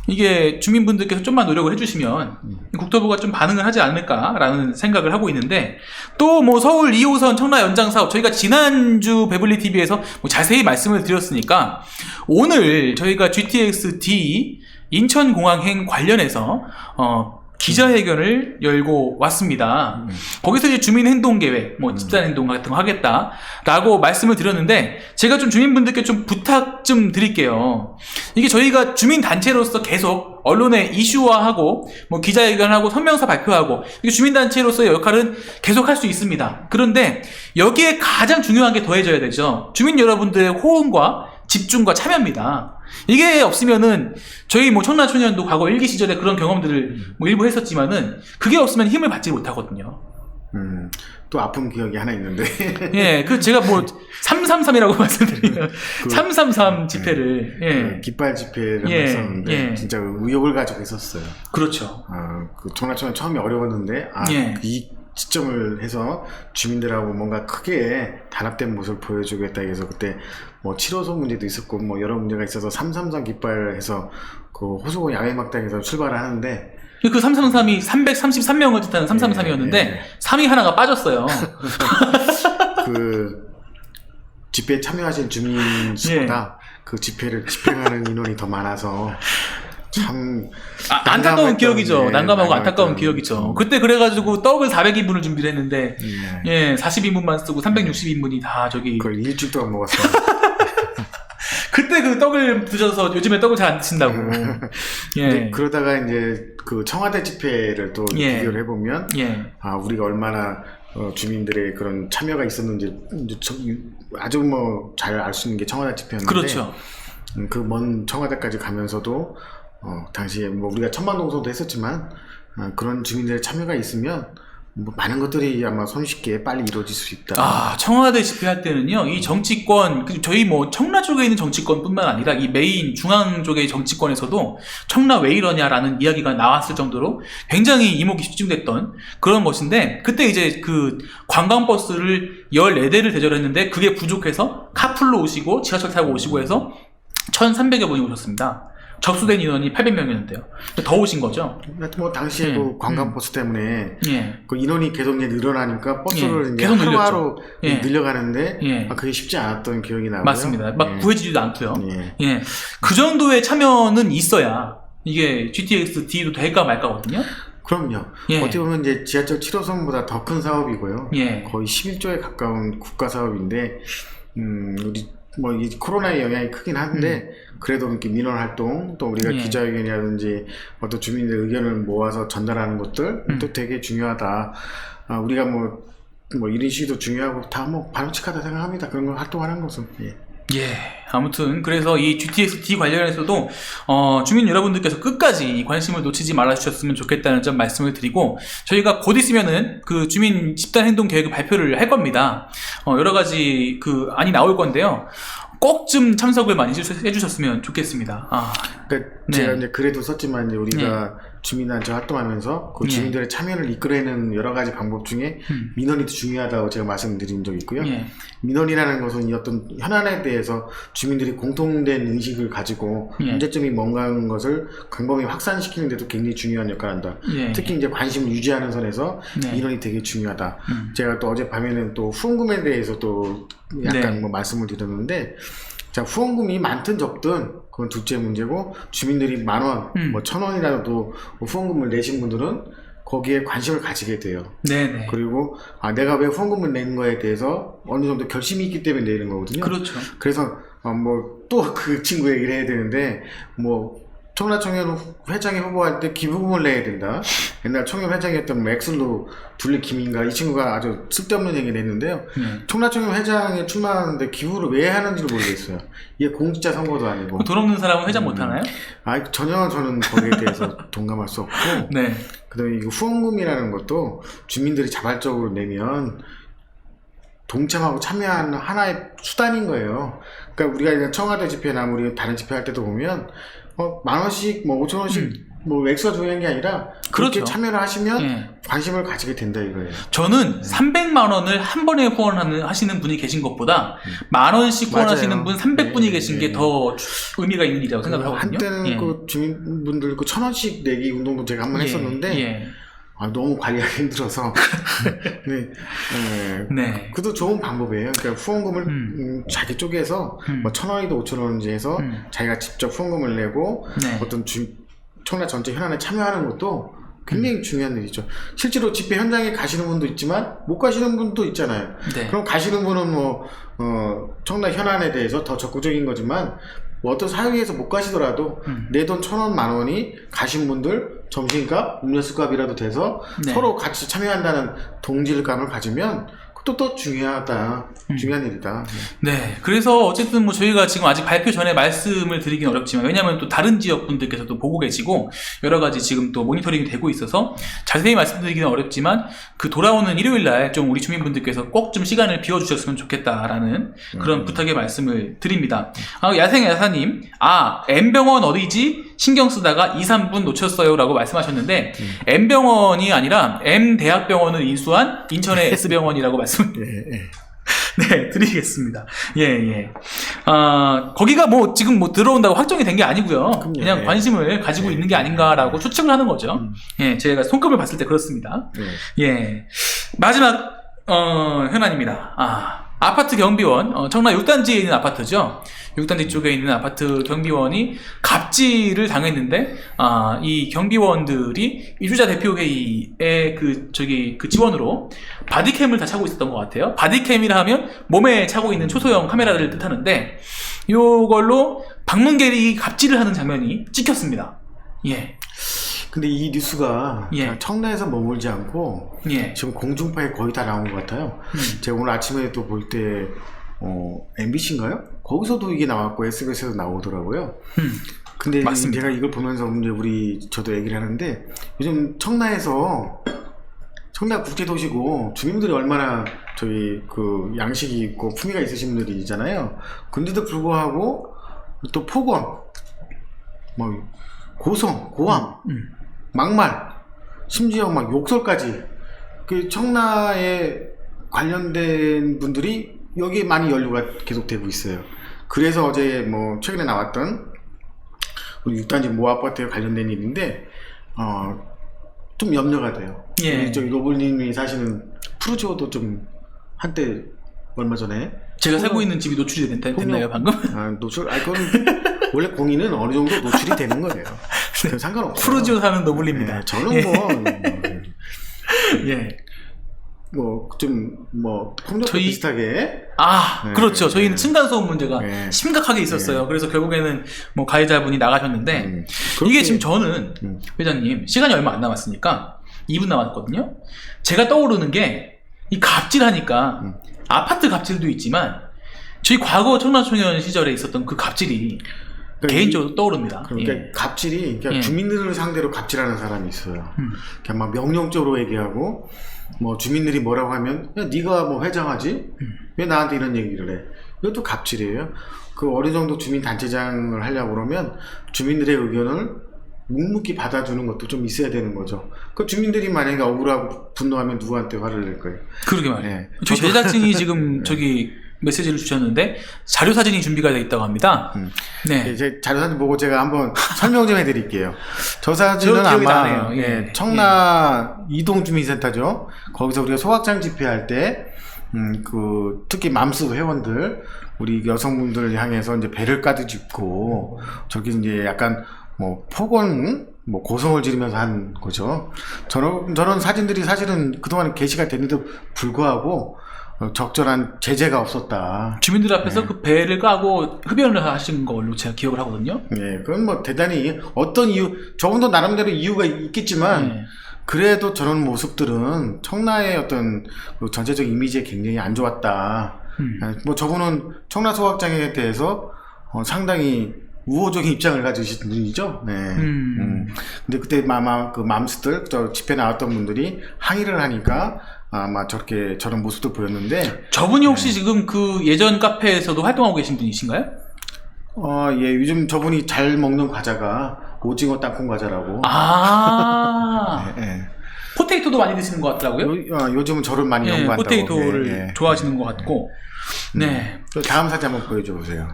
이게 주민분들께서 좀만 노력을 해주시면 국토부가 좀 반응을 하지 않을까라는 생각을 하고 있는데 또 뭐 서울 2호선 청라 연장 사업 저희가 지난주 배블리 TV에서 뭐 자세히 말씀을 드렸으니까 오늘 저희가 GTX-D 인천공항행 관련해서 기자회견을 열고 왔습니다. 거기서 이제 주민행동계획, 뭐 집단행동 같은 거 하겠다라고 말씀을 드렸는데 제가 좀 주민분들께 좀 부탁 좀 드릴게요. 이게 저희가 주민단체로서 계속 언론에 이슈화하고 뭐 기자회견하고 성명서 발표하고 이게 주민단체로서의 역할은 계속 할 수 있습니다. 그런데 여기에 가장 중요한 게 더해져야 되죠. 주민 여러분들의 호응과 집중과 참여입니다. 이게 없으면은 저희 뭐 청라초년도 과거 일기 시절에 그런 경험들을 뭐 일부 했었지만은 그게 없으면 힘을 받지 못하거든요. 또 아픈 기억이 하나 있는데. 예, 그 제가 뭐 333이라고 말씀드리면 333 집회를 예. 깃발 집회를 예, 했었는데 예. 진짜 의욕을 가지고 있었어요. 그렇죠. 그 청라초는 처음에 어려웠는데 예. 이 시점을 해서 주민들하고 뭔가 크게 단합된 모습을 보여주겠다 해서 그때 뭐 7호선 문제도 있었고 뭐 여러 문제가 있어서 333 깃발해서 그 호수공 야외막당에서 출발을 하는데 그 333이 333명을 뜻하는 333이었는데 예. 3이 하나가 빠졌어요. 그 집회에 참여하신 주민 수보다 그 집회를 집행하는 인원이 더 많아서 참 안타까운 기억이죠. 예, 난감하고 안타까운 기억이죠. 그때 그래가지고 떡을 400인분을 준비를 했는데 예, 40인분만 쓰고 360인분이 다 저기 그걸 일주일 동안 먹었어요. 그때 그 떡을 드셔서 요즘에 떡을 잘 안 드신다고. 예. 그러다가 이제 그 청와대 집회를 또 예. 비교를 해보면 예. 우리가 얼마나 주민들의 그런 참여가 있었는지 아주 뭐 잘 알 수 있는 게 청와대 집회였는데 그렇죠. 그 먼 청와대까지 가면서도 당시에 뭐 우리가 천만동선도 했었지만 그런 주민들의 참여가 있으면 뭐 많은 것들이 아마 손쉽게 빨리 이루어질 수 있다. 청와대 집회할 때는요, 이 정치권, 저희 뭐 청라 쪽에 있는 정치권뿐만 아니라 이 메인 중앙 쪽의 정치권에서도 청라 왜 이러냐라는 이야기가 나왔을 정도로 굉장히 이목이 집중됐던 그런 것인데, 그때 이제 그 관광버스를 14대를 대절했는데 그게 부족해서 카풀로 오시고 지하철 타고 오시고 해서 1,300여 분이 오셨습니다. 접수된 인원이 800명이었는데요. 더 오신 거죠. 뭐 당시에 그 관광버스 때문에 그 인원이 계속 이제 늘어나니까 버스를 이제 계속 하루하루 늘렸죠. 늘려가는데 그게 쉽지 않았던 기억이 나고요. 맞습니다. 막 구해지지도 않고요. 예. 그 정도의 참여는 있어야 이게 GTX D도 될까 말까거든요. 그럼요. 어떻게 보면 이제 지하철 7호선보다 더 큰 사업이고요. 거의 11조에 가까운 국가 사업인데 우리 뭐 이 코로나의 영향이 크긴 한데 그래도 이렇게 민원 활동 또 우리가 기자회견이라든지 어떤 주민들 의견을 모아서 전달하는 것들 또 되게 중요하다. 우리가 뭐 이런 시도 중요하고 다 뭐 바람직하다 생각합니다. 그런 걸 활동하는 것은. 예, 아무튼 그래서 이 GTX-D 관련해서도 주민 여러분들께서 끝까지 관심을 놓치지 말아 주셨으면 좋겠다는 점 말씀을 드리고, 저희가 곧 있으면은 그 주민 집단 행동 계획을 발표를 할 겁니다. 여러 가지 그 안이 나올 건데요. 꼭 좀 참석을 많이 해주셨으면 좋겠습니다. 그러니까 제가 이제 글에도 썼지만 이제 우리가 주민단체 활동하면서 그 주민들의 참여를 이끌어내는 여러 가지 방법 중에 민원이 중요하다고 제가 말씀드린 적이 있고요. 민원이라는 것은 이 어떤 현안에 대해서 주민들이 공통된 의식을 가지고 문제점이 뭔가 하는 것을 광범위 확산시키는 데도 굉장히 중요한 역할을 한다. 특히 이제 관심을 유지하는 선에서 민원이 되게 중요하다. 제가 또 어젯밤에는 또 후원금에 대해서 또 약간 뭐 말씀을 드렸는데, 자, 후원금이 많든 적든 그건 둘째 문제고, 주민들이 10,000원, 뭐 1,000원이라도 후원금을 내신 분들은 거기에 관심을 가지게 돼요. 네네. 그리고 내가 왜 후원금을 내는 거에 대해서 어느 정도 결심이 있기 때문에 내는 거거든요. 그렇죠. 그래서 뭐 또 그 친구 얘기를 해야 되는데, 뭐 청라청년 회장에 후보할 때 기부금을 내야 된다. 옛날 청년 회장이었던 엑슬로 둘리 김인가, 이 친구가 아주 쓸데없는 얘기를 했는데요. 청라청년 회장에 출마하는데 기부를 왜 하는지를 모르겠어요. 이게 공직자 선거도 아니고. 돈 없는 사람은 회장 못 하나요? 전혀 저는 거기에 대해서 동감할 수 없고. 그다음에 이 후원금이라는 것도 주민들이 자발적으로 내면 동참하고 참여하는 하나의 수단인 거예요. 그러니까 우리가 청와대 집회나 우리 다른 집회 할 때도 보면 10,000원씩 뭐 5,000원씩 뭐 액수가 중요한 게 아니라 그렇게 그렇죠. 참여를 하시면 관심을 가지게 된다 이거예요. 저는 300만 원을 한 번에 후원하시는 분이 계신 것보다 10,000원씩 후원하시는 분 300분이 계신 게 더 의미가 있는 일이라고 생각을 하거든요. 한때는 그 주민분들 그 1,000원씩 내기 운동도 제가 한번 했었는데 너무 관리하기 힘들어서 그것도 좋은 방법이에요. 그러니까 후원금을 자기 쪽에서 뭐 1,000원이든 5,000원인지 해서 자기가 직접 후원금을 내고 어떤 청라 전체 현안에 참여하는 것도 굉장히 중요한 일이죠. 실제로 집회 현장에 가시는 분도 있지만 못 가시는 분도 있잖아요. 그럼 가시는 분은 뭐 청라 현안에 대해서 더 적극적인 거지만 뭐 어떤 사유에서 못 가시더라도 내 돈 1,000원, 10,000원이 가신 분들 점심값, 음료수값이라도 돼서 서로 같이 참여한다는 동질감을 가지면 그것도 또 중요한 일이다. 네, 그래서 어쨌든 뭐 저희가 지금 아직 발표 전에 말씀을 드리긴 어렵지만, 왜냐하면 또 다른 지역 분들께서도 보고 계시고 여러 가지 지금 또 모니터링이 되고 있어서 자세히 말씀드리기는 어렵지만, 그 돌아오는 일요일날 좀 우리 주민분들께서 꼭 좀 시간을 비워주셨으면 좋겠다라는 그런 부탁의 말씀을 드립니다. 야생야사님, M병원 어디지? 신경 쓰다가 2, 3분 놓쳤어요 라고 말씀하셨는데, M병원이 아니라 M대학병원을 인수한 인천의 S병원이라고 말씀을 네, 드리겠습니다. 거기가 뭐 지금 뭐 들어온다고 확정이 된 게 아니고요. 그냥 관심을 가지고 있는 게 아닌가라고 추측을 하는 거죠. 제가 손금을 봤을 때 그렇습니다. 마지막 현안입니다. 아파트 경비원, 청라 6단지에 있는 아파트죠. 6단지 쪽에 있는 아파트 경비원이 갑질을 당했는데, 이 경비원들이 이주자 대표회의에 그 지원으로 바디캠을 다 차고 있었던 것 같아요. 바디캠이라 하면 몸에 차고 있는 초소형 카메라를 뜻하는데, 요걸로 방문객이 갑질을 하는 장면이 찍혔습니다. 근데 이 뉴스가 청라에서 머물지 않고 지금 공중파에 거의 다 나온 것 같아요. 제가 오늘 아침에 또 볼 때 MBC인가요? 거기서도 이게 나왔고 SBS에서 나오더라고요. 근데 맞습니다. 제가 이걸 보면서 이제 저도 얘기를 하는데, 요즘 청라 국제도시고 주민들이 얼마나 그 양식이 있고 품위가 있으신 분들이잖아요. 근데도 불구하고 또 폭언, 고성, 고함, 막말, 심지어 막 욕설까지, 그 청라에 관련된 분들이 여기에 많이 연루가 계속되고 있어요. 그래서 어제 최근에 나왔던 우리 6단지 모아파트에 관련된 일인데 좀 염려가 돼요. 저기 로블님이 사시는 푸르지오도 좀 한때 얼마 전에 제가 살고 있는 집이 노출이 됐나요 방금? 그건 원래 공인은 어느 정도 노출이 되는 거예요. 상관없어요. 푸르지오 사는 노블입니다. 저는 폭력과 비슷하게. 그렇죠. 저희는 층간소음 문제가 심각하게 있었어요. 그래서 결국에는 가해자분이 나가셨는데, 이게 지금 저는, 회장님, 시간이 얼마 안 남았으니까, 2분 남았거든요? 제가 떠오르는 게, 이 갑질하니까, 아파트 갑질도 있지만, 저희 과거 청라청년 시절에 있었던 그 갑질이, 개인적으로 떠오릅니다. 그러니까 갑질이, 주민들을 상대로 갑질하는 사람이 있어요. 그냥 막 명령적으로 얘기하고, 주민들이 뭐라고 하면, 야, 네가 회장하지? 왜 나한테 이런 얘기를 해? 이것도 갑질이에요. 그 어느 정도 주민단체장을 하려고 그러면 주민들의 의견을 묵묵히 받아주는 것도 좀 있어야 되는 거죠. 그 주민들이 만약에 억울하고 분노하면 누구한테 화를 낼 거예요? 그러게 말이에요. 저희 제작진이 지금 메시지를 주셨는데, 자료 사진이 준비가 되어 있다고 합니다. 제 자료 사진 보고 제가 한번 설명 좀 해드릴게요. 저 사진은 아마 청라 이동주민센터죠. 거기서 우리가 소각장 집회할 때, 특히 맘스 회원들, 우리 여성분들 향해서 이제 배를 까드집고, 저기 이제 약간 폭언, 고성을 지르면서 한 거죠. 저런 사진들이 사실은 그동안 게시가 됐는데도 불구하고, 적절한 제재가 없었다. 주민들 앞에서 그 배를 까고 흡연을 하신 걸로 제가 기억을 하거든요. 그건 대단히 어떤 이유, 저분도 나름대로 이유가 있겠지만, 그래도 저런 모습들은 청라의 어떤 전체적 이미지에 굉장히 안 좋았다. 저분은 청라 소각장에 대해서 상당히 우호적인 입장을 가지신 분이죠. 근데 그때 아마 그 맘스들, 집회 나왔던 분들이 항의를 하니까 아마 저런 모습도 보였는데. 저분이 혹시 지금 그 예전 카페에서도 활동하고 계신 분이신가요? 요즘 저분이 잘 먹는 과자가 오징어 땅콩 과자라고. 포테이토도 많이 드시는 것 같더라고요. 요즘은 저를 많이 연구한다고. 포테이토를 좋아하시는 것 같고. 다음 사진 한번 보여줘 보세요.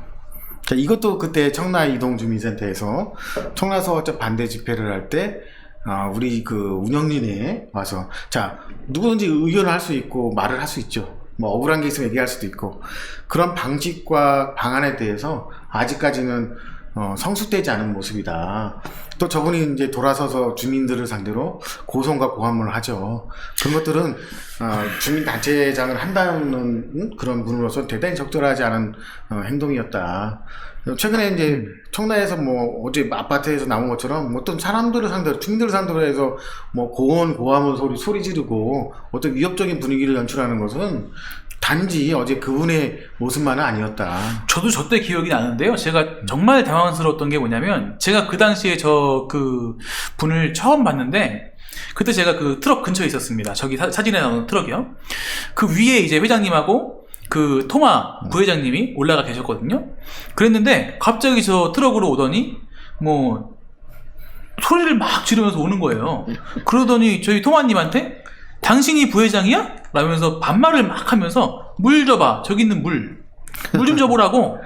자, 이것도 그때 청라 이동주민센터에서 청라 소각장 반대 집회를 할 때, 우리 그 운영진에 와서, 자, 누구든지 의견을 할 수 있고 말을 할 수 있죠. 억울한 게 있으면 얘기할 수도 있고, 그런 방식과 방안에 대해서 아직까지는 성숙되지 않은 모습이다. 또 저분이 이제 돌아서서 주민들을 상대로 고성과 고함을 하죠. 그런 것들은 주민단체장을 한다는 그런 분으로서 대단히 적절하지 않은 행동이었다. 최근에 이제 청라에서 뭐 어제 아파트에서 나온 것처럼 어떤 사람들을 상대로 주민들을 상대로 해서 뭐 고함을 소리 지르고 어떤 위협적인 분위기를 연출하는 것은 단지 어제 그분의 모습만은 아니었다. 저도 저때 기억이 나는데요. 제가 정말 당황스러웠던 게 뭐냐면 제가 그 당시에 그 분을 처음 봤는데 그때 제가 그 트럭 근처에 있었습니다. 저기 사진에 나오는 트럭이요. 그 위에 이제 회장님하고 그 토마 부회장님이 올라가 계셨거든요. 그랬는데 갑자기 저 트럭으로 오더니 뭐 소리를 막 지르면서 오는 거예요. 그러더니 저희 토마님한테 당신이 부회장이야? 라면서 반말을 막 하면서 물 줘봐. 저기 있는 물 좀 줘보라고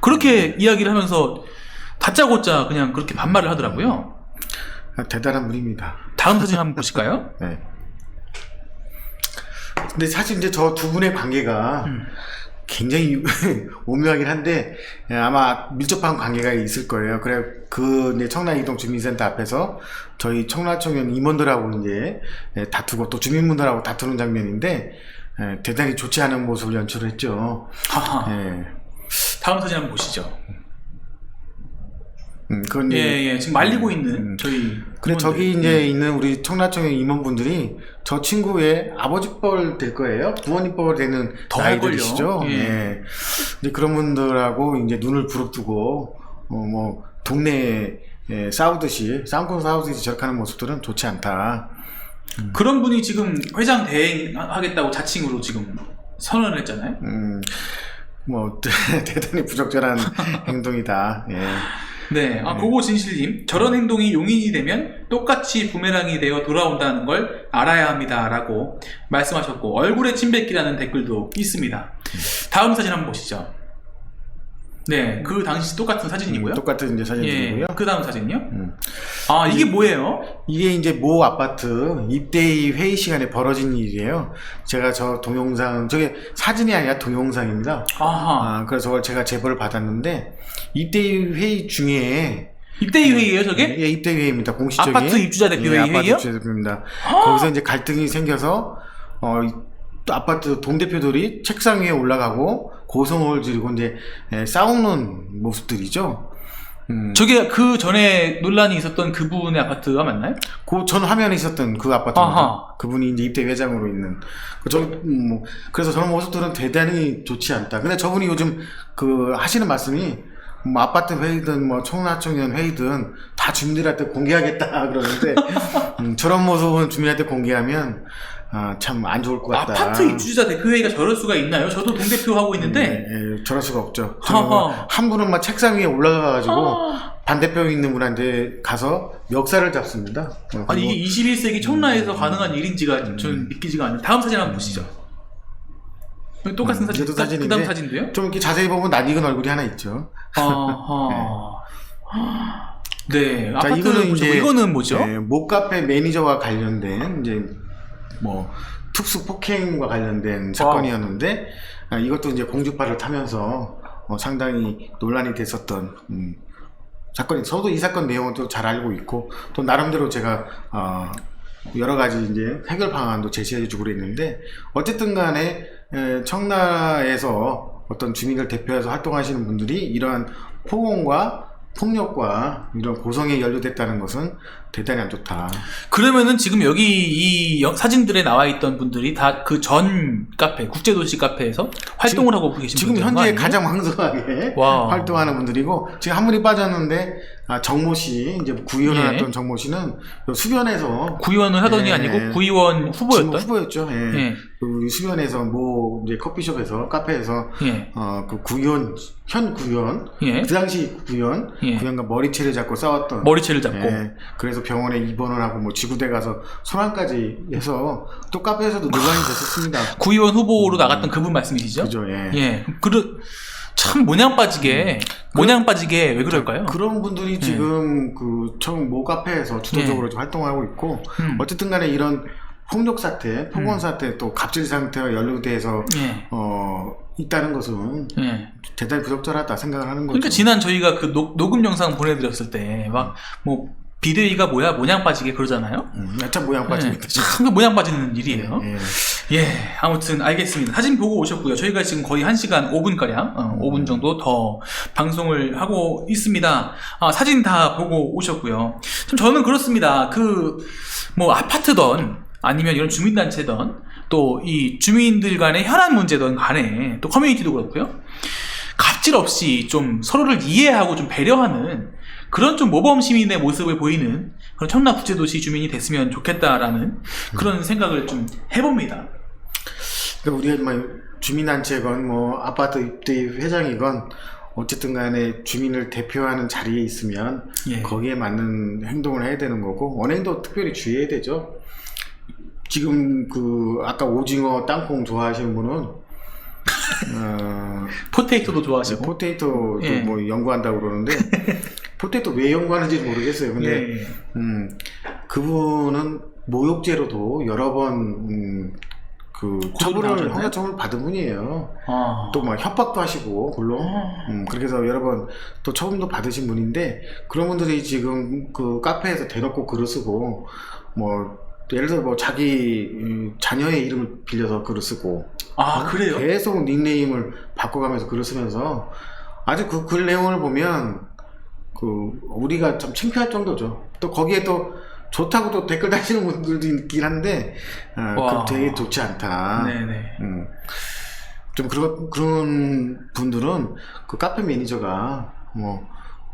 그렇게 이야기를 하면서 다짜고짜 그냥 그렇게 반말을 하더라고요. 대단한 분입니다. 다음 사진 한번 보실까요? 네. 근데 사실 이제 저 두 분의 관계가 굉장히 오묘하긴 한데 아마 밀접한 관계가 있을 거예요. 그래 그 이제 청라이동 주민센터 앞에서 저희 청라청년 임원들하고 이제 다투고 또 주민분들하고 다투는 장면인데 대단히 좋지 않은 모습을 연출했죠. 예. 다음 사진 한번 보시죠. 그건 예, 지금 말리고 있는 저희. 근데 저기 이제 있는 우리 청라청의 임원분들이 저 친구의 아버지뻘 될 거예요. 부모님뻘 되는 더 나이들이시죠. 할걸요. 예. 예. 이제 그런 분들하고 이제 눈을 부릅뜨고 뭐 동네에 싸우듯이 싸움꾼 싸우듯이 저렇게 하는 모습들은 좋지 않다. 그런 분이 지금 회장 대행하겠다고 자칭으로 지금 선언을 했잖아요. 뭐 대단히 부적절한 행동이다. 예. 네, 고고 진실님, 저런 행동이 용인이 되면 똑같이 부메랑이 되어 돌아온다는 걸 알아야 합니다. 라고 말씀하셨고, 얼굴에 침 뱉기라는 댓글도 있습니다. 다음 사진 한번 보시죠. 네, 그 당시 똑같은 사진이고요. 똑같은 이제 사진이고요. 그 다음 사진요. 이게 뭐예요? 이게 이제 모 아파트 입대위 회의 시간에 벌어진 일이에요. 제가 저 동영상, 저게 사진이 아니라 동영상입니다. 그래서 저걸 제가 제보를 받았는데, 입대위 회의 중에 입대위 회의예요, 저게? 예, 입대위 회의입니다. 공식적인 아파트 입주자 대표 회의예요? 아파트 입주자 대표입니다. 거기서 이제 갈등이 생겨서 또 아파트 동대표들이 책상 위에 올라가고 고성을 지르고 이제 싸우는 모습들이죠. 저게 그 전에 논란이 있었던 그분의 아파트가 맞나요? 그 전 화면에 있었던 그 아파트입니다. 그분이 이제 입대 회장으로 있는. 그래서 저런 모습들은 대단히 좋지 않다. 근데 저분이 요즘 그 하시는 말씀이 뭐 아파트 회의든 뭐 청라청년 회의든 다 주민들한테 공개하겠다 그러는데 저런 모습은 주민한테 공개하면 참 안 좋을 것 같다. 아파트 입주자 대표회의가 저럴 수가 있나요? 저도 동대표 하고 있는데 저럴 수가 없죠. 한 분은 막 책상 위에 올라가가지고 반대편에 있는 분한테 가서 멱살을 잡습니다. 아니 이게 21세기 청라에서 가능한 일인지가 저는 믿기지가 않아요. 다음 사진 한번 보시죠. 똑같은 사진, 그 다음 사진도요? 좀 이렇게 자세히 보면 낯익은 얼굴이 하나 있죠. 네. 자, 이거는 뭐죠? 모카페 매니저와 관련된 이제 뭐 특수 폭행과 관련된 사건이었는데 이것도 이제 공주파를 타면서 상당히 논란이 됐었던 사건이. 저도 이 사건 내용은 또 잘 알고 있고 또 나름대로 제가 여러 가지 이제 해결 방안도 제시해주고 그랬는데 어쨌든 간에 청라에서 어떤 주민들 대표해서 활동하시는 분들이 이러한 폭언과 폭력과 이런 고성에 연루됐다는 것은 대단히 안 좋다. 그러면은 지금 여기 이 사진들에 나와 있던 분들이 다 그 전 카페, 국제도시 카페에서 활동을 하고 계신 지금 분들 현재 가장 왕성하게 활동하는 분들이고, 지금 한 분이 빠졌는데 정모 씨, 이제 구의원을 했던 정모 씨는 수변에서 구의원을 하더니 아니고 구의원 후보였던 후보였죠. 그 수변에서 뭐 이제 커피숍에서 카페에서 그 구의원 현 구의원 그 당시 구의원과 머리채를 잡고 싸웠던 그래서 병원에 입원을 하고 뭐 지구대 가서 소환까지 해서 또 카페에서도 논란이 됐었습니다. 구의원 후보로 나갔던 그분 말씀이시죠? 그죠. 참 모냥 빠지게 왜 그럴까요? 그런 분들이 지금 그 모 카페에서 주도적으로 활동하고 있고 어쨌든 간에 이런 폭력 사태, 폭언 사태, 또 갑질 상태와 연루돼서 있다는 것은 대단히 부적절하다 생각을 하는 거죠. 그러니까 지난 저희가 그 녹음 영상 보내드렸을 때 막 뭐 비대위가 뭐야 모양 빠지게 그러잖아요. 참 모양 빠집니다. 참 모양 빠지는 일이에요. 예. 예, 아무튼 알겠습니다. 사진 보고 오셨고요. 저희가 지금 거의 1시간 5분가량, 5분 정도 더 방송을 하고 있습니다. 사진 다 보고 오셨고요. 참 저는 그렇습니다. 뭐 아파트던 아니면 이런 주민단체던 또 이 주민들 간의 혈안 문제든 간에 또 커뮤니티도 그렇고요. 갑질 없이 좀 서로를 이해하고 좀 배려하는 그런 좀 모범 시민의 모습을 보이는 그런 청라국제도시 주민이 됐으면 좋겠다라는 그런 생각을 좀 해봅니다. 그러니까 우리가 뭐 주민단체건 뭐 아파트 입대위 회장이건 어쨌든 간에 주민을 대표하는 자리에 있으면 예. 거기에 맞는 행동을 해야 되는 거고 언행도 특별히 주의해야 되죠. 지금 아까 오징어 땅콩 좋아하시는 분은 포테이토도 좋아하시고 포테이토도 예. 뭐 연구한다고 그러는데 포테이토 왜 연구하는지 모르겠어요. 근데 예. 그분은 모욕죄로도 여러 번 형사처벌을 받은 분이에요. 또 막 협박도 하시고 물론 그렇게 해서 여러 번 또 처분도 받으신 분인데 그런 분들이 지금 그 카페에서 대놓고 글을 쓰고 뭐 예를 들어 뭐 자기 자녀의 이름을 빌려서 글을 쓰고 그래요? 계속 닉네임을 바꿔가면서 글을 쓰면서 아주 그 글 내용을 보면 우리가 참 창피할 정도죠. 또 거기에 또 좋다고 또 댓글 다시는 분들도 있긴 한데 되게 좋지 않다. 네네. 좀 그런 분들은 그 카페 매니저가 뭐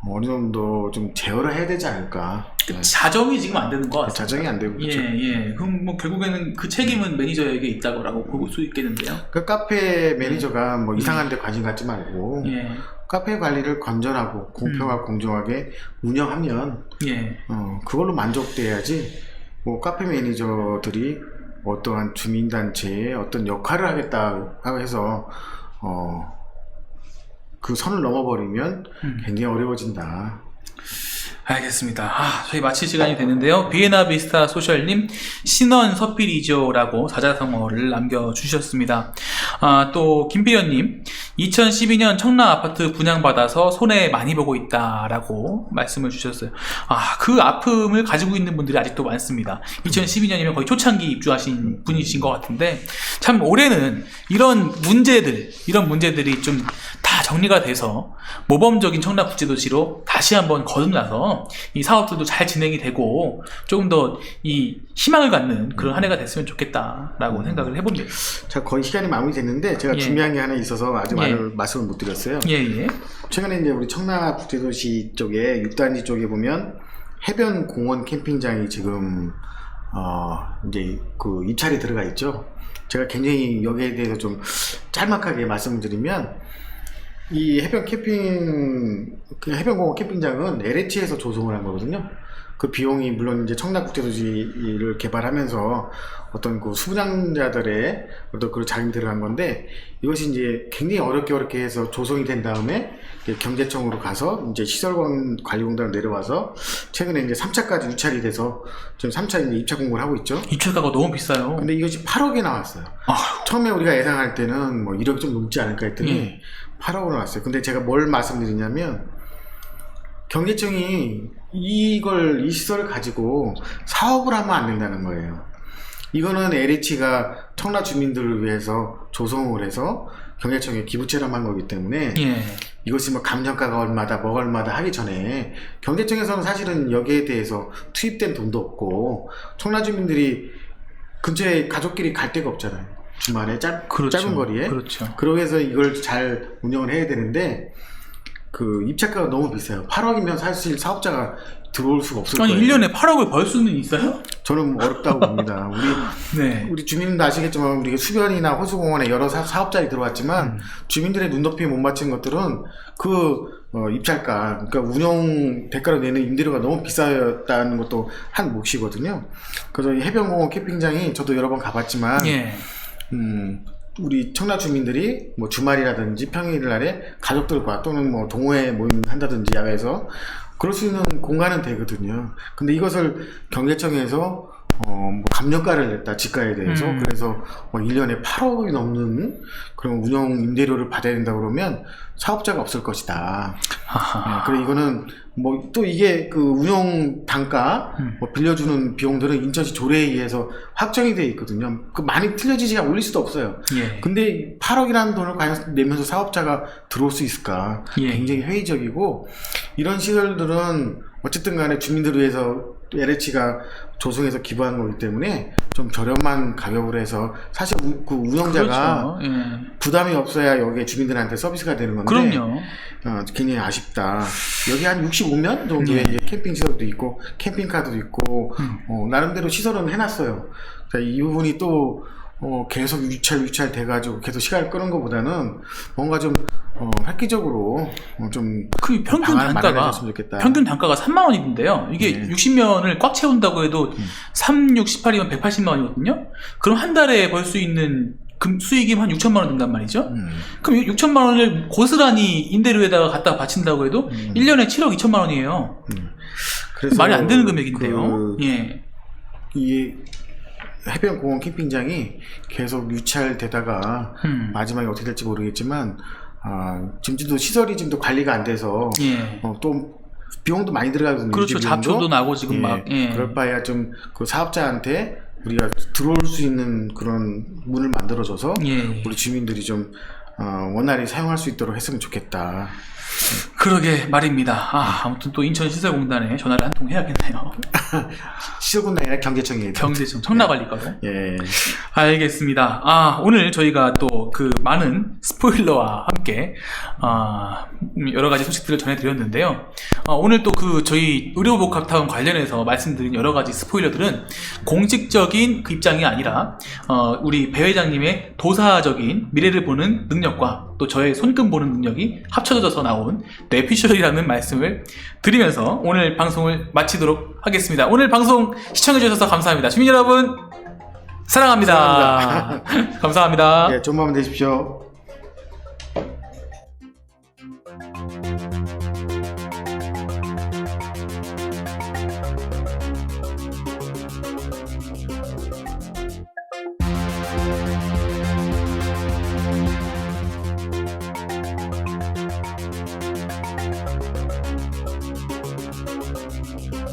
어느 정도 좀 제어를 해야 되지 않을까. 자정이 지금 안 되는 것 같아요. 자정이 안 되고 그렇죠. 예. 그럼 뭐 결국에는 그 책임은 매니저에게 있다고 볼 수 있겠는데요. 그 카페 매니저가 뭐 이상한 데 관심 갖지 말고 카페 관리를 건전하고 공평하고 공정하게 운영하면 그걸로 만족돼야지 뭐 카페 매니저들이 어떠한 주민단체에 어떤 역할을 하겠다고 해서 그 선을 넘어버리면 굉장히 어려워진다. 알겠습니다. 저희 마칠 시간이 됐는데요. 비에나비스타 소셜님 신원 서필이죠라고 사자성어를 남겨주셨습니다. 또 김필현님 2012년 청라 아파트 분양받아서 손해 많이 보고 있다라고 말씀을 주셨어요. 그 아픔을 가지고 있는 분들이 아직도 많습니다. 2012년이면 거의 초창기 입주하신 분이신 것 같은데 참 올해는 이런 문제들이 좀 다 정리가 돼서 모범적인 청라국제도시로 다시 한번 거듭나서 이 사업들도 잘 진행이 되고 조금 더 이 희망을 갖는 그런 한 해가 됐으면 좋겠다라고 생각을 해봅니다. 자, 거의 시간이 마무리됐는데 제가 준비한 게 하나 있어서 아직 말씀을 못 드렸어요. 최근에 이제 우리 청라국제도시 쪽에 6단지 쪽에 보면 해변 공원 캠핑장이 지금 이제 그 입찰이 들어가 있죠. 제가 굉장히 여기에 대해서 좀 짤막하게 말씀을 드리면 이 해변공원 캠핑장은 LH에서 조성을 한 거거든요. 그 비용이 물론 이제 청라국제도시를 개발하면서 어떤 그 수분양자들의 어떤 그 자금이 들어간 건데 이것이 이제 굉장히 어렵게 해서 조성이 된 다음에 경제청으로 가서 이제 시설관리공단으로 내려와서 최근에 이제 3차까지 유찰이 돼서 지금 3차 이제 입찰 공고를 하고 있죠. 입찰가가 너무 비싸요. 근데 이것이 8억에 나왔어요. 처음에 우리가 예상할 때는 뭐 1억 좀 넘지 않을까 했더니 8억으로 나왔어요. 근데 제가 뭘 말씀드리냐면 경제청이 이 시설을 가지고 사업을 하면 안 된다는 거예요. 이거는 LH가 청라 주민들을 위해서 조성을 해서 경제청에 기부 체험한 거기 때문에 이것이 뭐 감정가가 얼마다 뭐가 얼마다 하기 전에 경제청에서는 사실은 여기에 대해서 투입된 돈도 없고 청라 주민들이 근처에 가족끼리 갈 데가 없잖아요. 주말에 짧은 거리에. 그러고 해서 이걸 잘 운영을 해야 되는데 그 입찰가가 너무 비싸요. 8억이면 사실 사업자가 들어올 수가 없을 거예요. 1년에 8억을 벌 수는 있어요? 저는 어렵다고 봅니다. 우리 주민도 아시겠지만 우리 수변이나 호수공원에 여러 사업자들이 들어왔지만 주민들의 눈높이에 못 맞춘 것들은 입찰가, 그러니까 운영 대가로 내는 임대료가 너무 비쌌다는 것도 한 몫이거든요. 그래서 이 해변공원 캠핑장이 저도 여러 번 가봤지만 우리 청라 주민들이 뭐 주말이라든지 평일날에 가족들과 또는 뭐 동호회 모임 한다든지 야외에서 그럴 수 있는 공간은 되거든요. 근데 이것을 경제청에서 뭐 감정가를 냈다, 지가에 대해서. 그래서 1년에 8억이 넘는 그런 운영 임대료를 받아야 된다 그러면 사업자가 없을 것이다. 그래, 이거는 뭐 또 이게 그 운영 단가, 뭐 빌려주는 비용들은 인천시 조례에 의해서 확정이 되어 있거든요. 그 많이 틀려지지 올릴 수도 없어요. 예. 근데 8억이라는 돈을 과연 내면서 사업자가 들어올 수 있을까? 예. 굉장히 회의적이고, 이런 시설들은 어쨌든 간에 주민들을 위해서 LH가 조성해서 기부하는 거기 때문에 좀 저렴한 가격으로 해서 사실 그 운영자가 그렇죠. 예. 부담이 없어야 여기에 주민들한테 서비스가 되는 건데, 그럼요. 굉장히 아쉽다. 여기 한 65년 정도의 이제 캠핑 시설도 있고 캠핑카도 있고 나름대로 시설은 해놨어요. 그러니까 이 부분이 또 계속 유찰 돼가지고 계속 시간을 끄는 것보다는 뭔가 좀 획기적으로 좀 그 평균 방안을 단가가 마련해줬으면 좋겠다. 평균 단가가 3만 원인데요. 이게 네. 60면을 꽉 채운다고 해도 3, 6, 18이면 180만 원이거든요. 그럼 한 달에 벌 수 있는 수익이 한 6천만 원 된단 말이죠. 그럼 6천만 원을 고스란히 임대료에다가 갖다 바친다고 해도 1년에 7억 2천만 원이에요. 그래서 말이 안 되는 금액인데요. 예. 이 해변공원 캠핑장이 계속 유찰되다가 마지막에 어떻게 될지 모르겠지만 지금도 시설이 지금도 관리가 안 돼서 예. 또 비용도 많이 들어가거든요. 그렇죠. 유지 비용도. 잡초도 나고 지금 예, 막. 예. 그럴 바에야 좀 그 사업자한테 우리가 들어올 수 있는 그런 문을 만들어줘서 예. 우리 주민들이 좀 원활히 사용할 수 있도록 했으면 좋겠다. 그러게 말입니다. 아무튼 또 인천시설공단에 전화를 한 통 해야겠네요. 시설공단이 아니라 경제청이에요. 경제청 청라관리과로. 예. 알겠습니다. 오늘 저희가 또 그 많은 스포일러와 함께 여러 가지 소식들을 전해드렸는데요. 오늘 또 그 저희 의료복합타운 관련해서 말씀드린 여러 가지 스포일러들은 공식적인 그 입장이 아니라 우리 배 회장님의 도사적인 미래를 보는 능력과 또 저의 손금 보는 능력이 합쳐져서 나온 뇌피셜이라는 말씀을 드리면서 오늘 방송을 마치도록 하겠습니다. 오늘 방송 시청해주셔서 감사합니다. 주민 여러분 사랑합니다. 감사합니다. 예, 좋은 밤 되십시오.